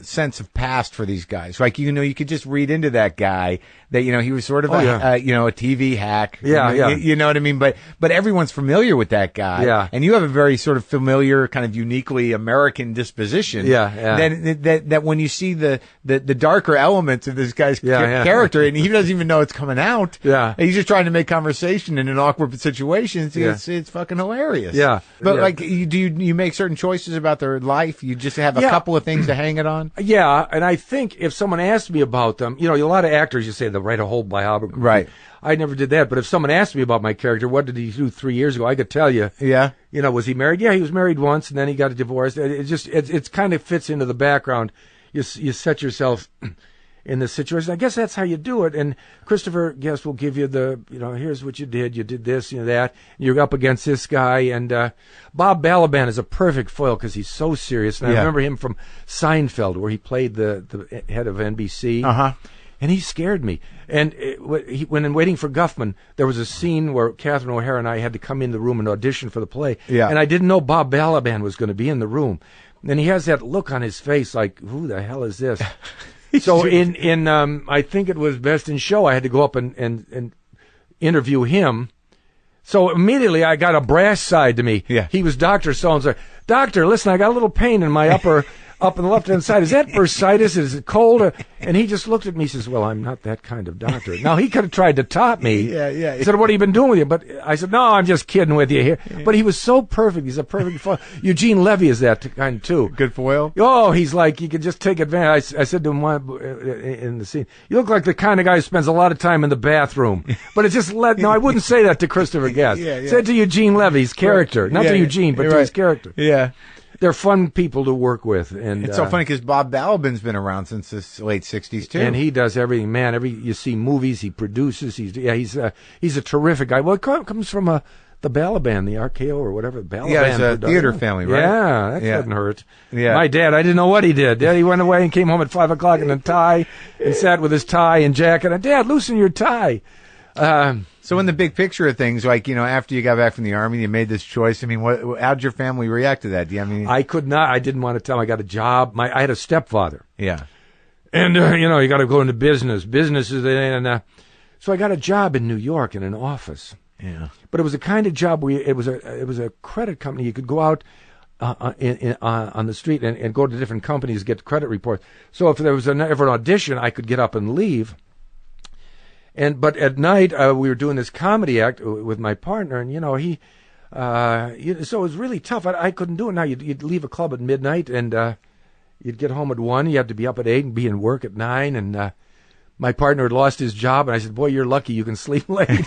sense of past for these guys. You could just read into that guy that, he was sort of a TV hack. Yeah. You know what I mean? But everyone's familiar with that guy. Yeah. And you have a very sort of familiar, kind of uniquely American disposition. Yeah. Then that when you see the darker elements of this guy's character, and he doesn't even know it's coming out. Yeah. He's just trying to make conversation in an awkward situation. It's fucking hilarious. Yeah. But do you make certain choices about their life? You just have a couple of things to hang it on? Yeah, and I think if someone asked me about them, a lot of actors, you say, they'll write a whole biography. Right. I never did that, but if someone asked me about my character, what did he do 3 years ago, I could tell you. Yeah. Was he married? Yeah, he was married once, and then he got a divorce. It kind of fits into the background. You set yourself in the situation. I guess that's how you do it. And Christopher Guest will give you here's what you did this, that. You're up against this guy. And Bob Balaban is a perfect foil because he's so serious. And I remember him from Seinfeld, where he played the head of NBC. Uh-huh. And he scared me. And when in Waiting for Guffman, there was a scene where Catherine O'Hara and I had to come in the room and audition for the play. Yeah. And I didn't know Bob Balaban was going to be in the room. And he has that look on his face like, who the hell is this? So in I think it was Best in Show, I had to go up and interview him. So immediately I got a brash side to me. Yeah. He was Dr. So-and-so. Doctor, listen, I got a little pain in my upper up on the left-hand side. Is that bursitis? Is it cold? And he just looked at me and says, well, I'm not that kind of doctor. Now, he could have tried to top me. Yeah. He said, what have you been doing with you? But I said, no, I'm just kidding with you here. Yeah. But he was so perfect. He's a perfect foil. Eugene Levy is that kind, too. Good foil? Oh, he's like, you could just take advantage. I said to him in the scene, you look like the kind of guy who spends a lot of time in the bathroom. But it's just, no, I wouldn't say that to Christopher Guest. Say it to Eugene Levy's character. Not to Eugene, but to his character. Yeah. they're fun people to work with. And It's so funny because Bob Balabin's been around since the late 60s, too. And he does everything, man. You see movies, he produces. He's a terrific guy. Well, it comes from the Balaban, the RKO or whatever. Balaban. Yeah, it's a theater family, right? Yeah, that doesn't hurt. Yeah. My dad, I didn't know what he did. He went away and came home at 5 o'clock in a tie and sat with his tie and jacket. And, Dad, loosen your tie. So in the big picture of things, like, after you got back from the Army, you made this choice. I mean, how'd your family react to that? I could not. I didn't want to tell him I got a job. I had a stepfather. Yeah. And, you got to go into business. So I got a job in New York in an office. Yeah. But it was a kind of job where it was a credit company. You could go out on the street and go to different companies, get credit reports. So if there was ever an audition, I could get up and leave. But at night, we were doing this comedy act with my partner, and so it was really tough. I couldn't do it. Now you'd leave a club at midnight, and you'd get home at 1. You had to be up at 8 and be in work at 9. And my partner had lost his job, and I said, "Boy, you're lucky. You can sleep late."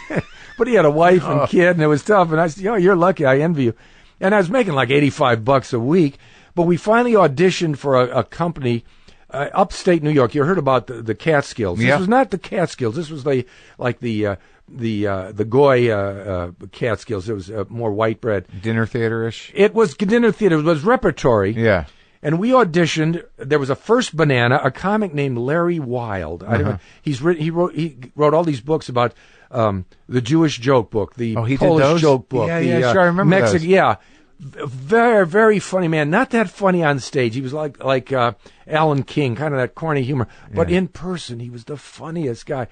But he had a wife and kid, and it was tough. And I said, "You're lucky. I envy you." And I was making like $85 a week. But we finally auditioned for a company. Upstate New York. You heard about the Catskills. Yeah. This was not the Catskills. This was the Goy Catskills. It was more white bread. Dinner theater-ish? It was dinner theater. It was repertory. Yeah. And we auditioned. There was a first banana, a comic named Larry Wilde. I don't know. He wrote all these books about the Jewish joke book, the Polish joke book. Yeah, sure, I remember those. Yeah. Very, very funny man. Not that funny on stage. He was like Alan King, kind of that corny humor. But in person, he was the funniest guy.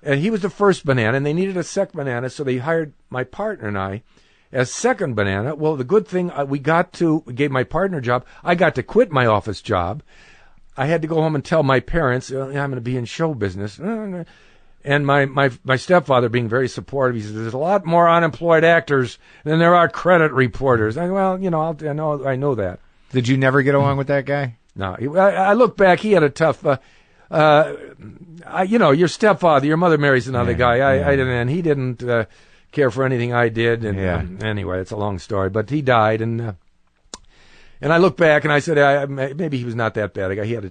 And he was the first banana, and they needed a second banana, so they hired my partner and I as second banana. Well, the good thing, we gave my partner a job. I got to quit my office job. I had to go home and tell my parents, I'm going to be in show business. And my stepfather, being very supportive, he says, "There's a lot more unemployed actors than there are credit reporters." I know that. Did you never get along with that guy? No, I look back. He had a tough. Your stepfather, your mother marries another guy. I didn't, and he didn't care for anything I did. And anyway, it's a long story. But he died, and I look back and I said, maybe he was not that bad a guy. He had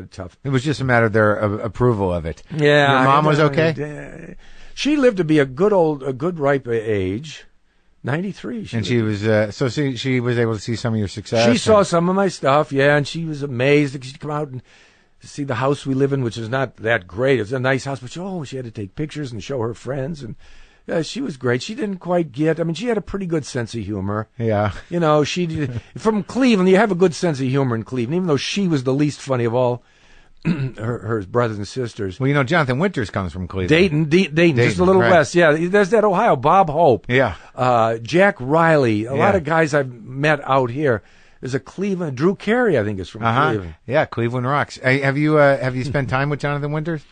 a tough. It was just a matter of their approval of it. Yeah. Your mom was okay? She lived to be a good ripe age, 93. She was she was able to see some of your success. She saw some of my stuff, and she was amazed. She'd come out and see the house we live in, which is not that great. It's a nice house, but she had to take pictures and show her friends, and she was great. She didn't quite get. I mean, she had a pretty good sense of humor. Yeah. She from Cleveland. You have a good sense of humor in Cleveland, even though she was the least funny of all her brothers and sisters. Well, Jonathan Winters comes from Cleveland. Dayton, just a little west. Yeah, there's that Ohio. Bob Hope. Yeah. Jack Riley. A lot of guys I've met out here. There's a Cleveland. Drew Carey, I think, is from Cleveland. Yeah, Cleveland rocks. Have you spent time with Jonathan Winters?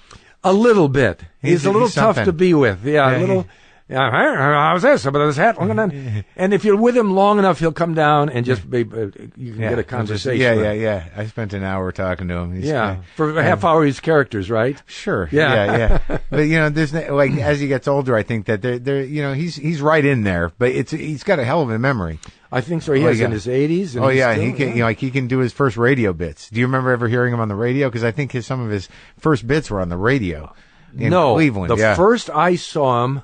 A little bit. He's a little tough to be with. Yeah, a little. Yeah, how's this? About this hat? And if you're with him long enough, he'll come down and just you can get a conversation. Yeah. I spent an hour talking to him. For a half hour, he's characters, right? Sure. Yeah. But there's as he gets older, I think that he's right in there. But he's got a hell of a memory. I think so. He is in his 80s. And he can do his first radio bits. Do you remember ever hearing him on the radio? Because I think some of his first bits were on the radio. In Cleveland. The first I saw him,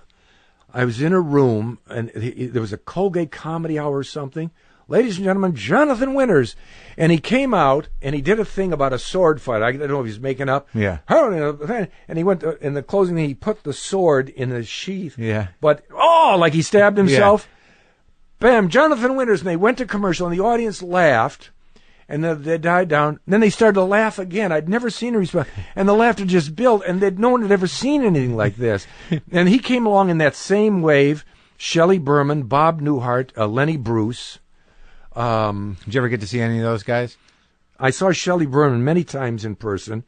I was in a room, and there was a Colgate Comedy Hour or something. Ladies and gentlemen, Jonathan Winters. And he came out, and he did a thing about a sword fight. I don't know if he's making up. Yeah. And he went in the closing, he put the sword in the sheath. Yeah. But, like he stabbed himself. Yeah. Bam, Jonathan Winters. And they went to commercial, and the audience laughed. And then they died down. Then they started to laugh again. I'd never seen a response. And the laughter just built, and no one had ever seen anything like this. And he came along in that same wave. Shelley Berman, Bob Newhart, Lenny Bruce. Did you ever get to see any of those guys? I saw Shelley Berman many times in person.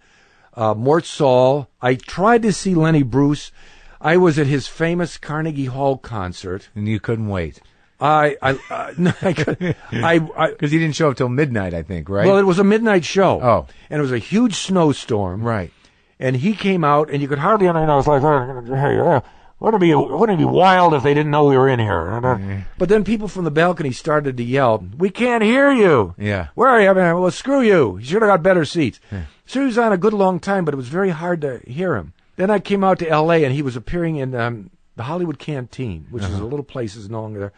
Mort Saul. I tried to see Lenny Bruce. I was at his famous Carnegie Hall concert. And you couldn't wait. Because he didn't show up till midnight, I think, right? Well, it was a midnight show. Oh. And it was a huge snowstorm. Right. And he came out, and you could hardly understand. I was like, Wouldn't it be wild if they didn't know we were in here? But then people from the balcony started to yell, "We can't hear you." Yeah. Where are you? I mean, well, screw you. You should have got better seats. Yeah. So he was on a good long time, but it was very hard to hear him. Then I came out to L.A., and he was appearing in the Hollywood Canteen, which is a little place that's no longer there.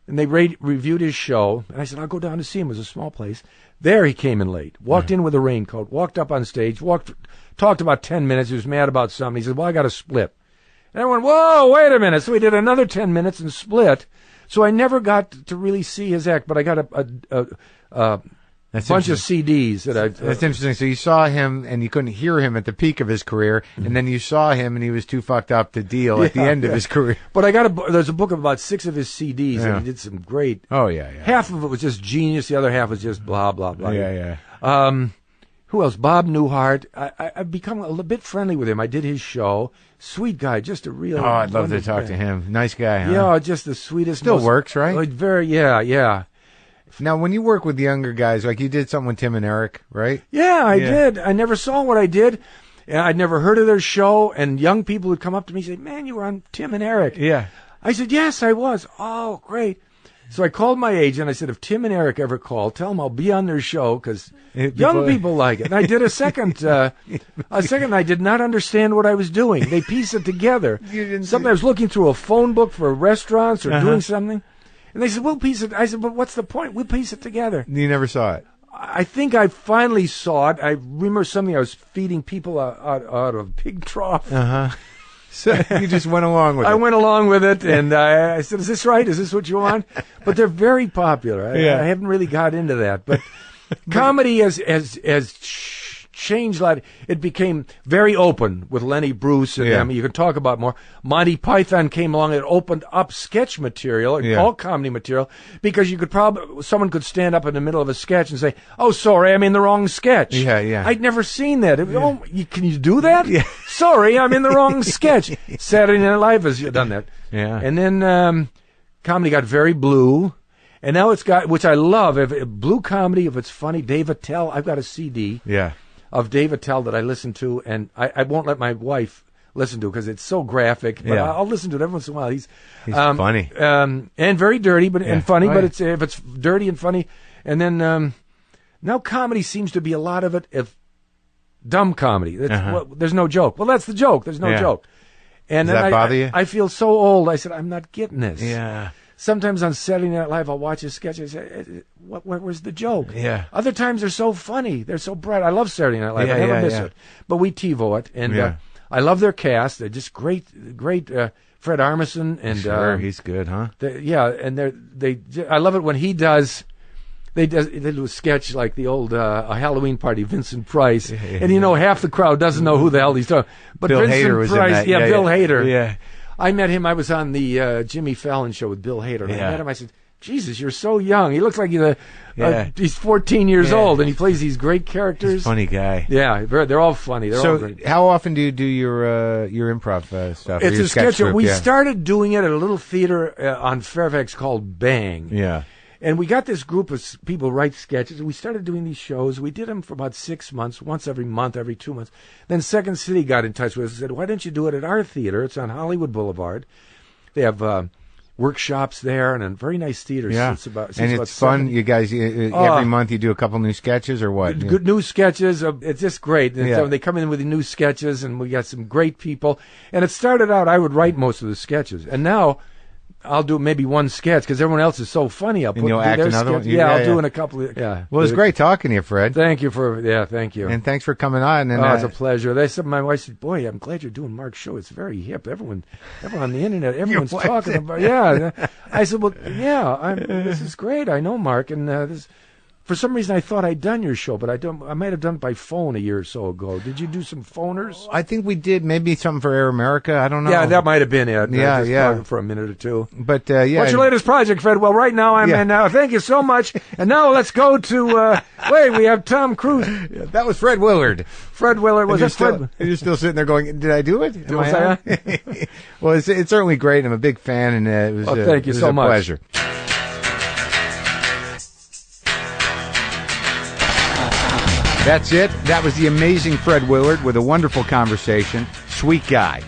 And they reviewed his show, and I said, I'll go down to see him. It was a small place. There he came in late, walked in with a raincoat, walked up on stage, talked about 10 minutes. He was mad about something. He said, well, I got to split. And I went, whoa, wait a minute. So we did another 10 minutes and split. So I never got to really see his act, but I got a bunch of CDs that I. That's interesting. So you saw him, and you couldn't hear him at the peak of his career, and then you saw him, and he was too fucked up to deal at the end of his career. But I got there's a book of about 6 of his CDs, and he did some great. Oh yeah. Half of it was just genius. The other half was just blah blah blah. Yeah. Who else? Bob Newhart. I've become a little bit friendly with him. I did his show. Sweet guy, just a real. Oh, I'd love to talk to him. Nice guy, huh? Yeah, just the sweetest. Still works, right? Yeah. Now, when you work with younger guys, like you did something with Tim and Eric, right? Yeah, I did. I never saw what I did. I'd never heard of their show, and young people would come up to me and say, man, you were on Tim and Eric. Yeah. I said, yes, I was. Oh, great. So I called my agent. I said, if Tim and Eric ever call, tell them I'll be on their show because young people like it. And I did a second. I did not understand what I was doing. They piece it together. Something I was looking through a phone book for restaurants or doing something. And they said, we'll piece it. I said, but what's the point? We'll piece it together. You never saw it? I think I finally saw it. I remember something I was feeding people out of a pig trough. So you just went along with it. I went along with it, and I said, is this right? Is this what you want? But they're very popular. I haven't really got into that. But comedy has changed a lot. It became very open with Lenny Bruce and them. You can talk about more. Monty Python came along and opened up sketch material, all comedy material, because you could someone could stand up in the middle of a sketch and say, "Oh, sorry, I'm in the wrong sketch." Yeah. I'd never seen that. Oh, can you do that? Yeah. Sorry, I'm in the wrong sketch. Saturday Night Live has done that. Yeah. And then comedy got very blue. And now it's got, which I love, if blue comedy, if it's funny, Dave Attell, I've got a CD. Yeah. Of Dave Attell that I listen to, and I won't let my wife listen to because it's so graphic. But I'll listen to it every once in a while. He's funny and very dirty, and funny. But if it's dirty and funny, and then now comedy seems to be a lot of it. If dumb comedy, there's no joke. Well, that's the joke. There's no joke. And does that bother you? I feel so old. I said I'm not getting this. Yeah. Sometimes on Saturday Night Live, I'll watch a sketch and say, where's the joke? Yeah. Other times they're so funny. They're so bright. I love Saturday Night Live. I never miss it. But we TiVo it. And I love their cast. They're just great. Fred Armisen. And, sure, he's good, huh? And I love it when he does... They do a sketch like the old a Halloween party, Vincent Price. And half the crowd doesn't know who the hell he's talking. But Bill Vincent Hader was Price, in that. Bill Hader. Yeah. I met him. I was on the Jimmy Fallon show with Bill Hader. And I met him. I said, Jesus, you're so young. He looks like he's 14 years old, and he plays these great characters. He's a funny guy. Yeah, they're all funny. They're all great. How often do you do your improv stuff? It's a sketch group. We yeah. started doing it at a little theater on Fairfax called Bang. Yeah. And we got this group of people write sketches. We started doing these shows. We did them for about 6 months, once every month, every 2 months. Then Second City got in touch with us and said, why don't you do it at our theater? It's on Hollywood Boulevard. They have workshops there and a very nice theater. Yeah. It's about fun. 70. You guys, every month you do a couple new sketches or what? Good new sketches. It's just great. And Yeah. so they come in with the new sketches, and we got some great people. And it started out, I would write most of the sketches. And now I'll do maybe one sketch because everyone else is so funny. I'll put you'll act their another sketch. one? Yeah, I'll Yeah, do yeah. in a couple of, yeah. Well, it's great talking to you, Fred. Thank you thank you. And thanks for coming on. And it's a pleasure. They said, my wife said, boy, I'm glad you're doing Mark's show. It's very hip. Everyone on the internet, everyone's talking about I said, well, this is great. I know Mark. And for some reason, I thought I'd done your show, but I might have done it by phone a year or so ago. Did you do some phoners? I think we did maybe something for Air America. I don't know. Yeah, that might have been it. Yeah. For a minute or two. But, What's your latest project, Fred? Well, right now I'm in. Thank you so much. And now let's go to. We have Tom Cruise. That was Fred Willard. Fred Willard was Fred. You're still sitting there going, "Did I do it? Am I on?" Well, it's certainly great. I'm a big fan, and it was. Thank you so much. Pleasure. That's it. That was the amazing Fred Willard with a wonderful conversation. Sweet guy.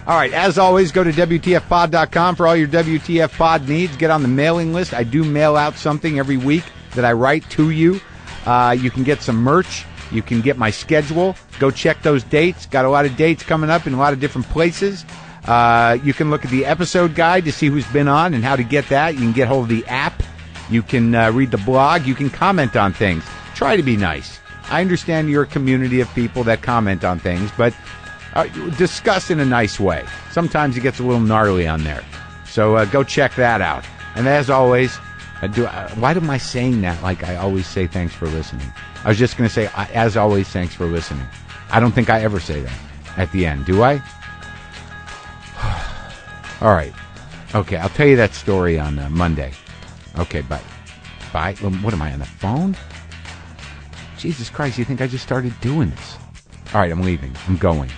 All right, as always, go to WTFpod.com for all your WTF pod needs. Get on the mailing list. I do mail out something every week that I write to you. You can get some merch. You can get my schedule. Go check those dates. Got a lot of dates coming up in a lot of different places. You can look at the episode guide to see who's been on and how to get that. You can get hold of the app. You can read the blog. You can comment on things. Try to be nice. I understand you're a community of people that comment on things, but discuss in a nice way. Sometimes it gets a little gnarly on there. So go check that out. And as always, why am I saying that like I always say thanks for listening? I was just going to say, as always, thanks for listening. I don't think I ever say that at the end. Do I? All right. Okay, I'll tell you that story on Monday. Okay, bye. Bye. What am I, on the phone? Jesus Christ, you think I just started doing this? All right, I'm leaving. I'm going.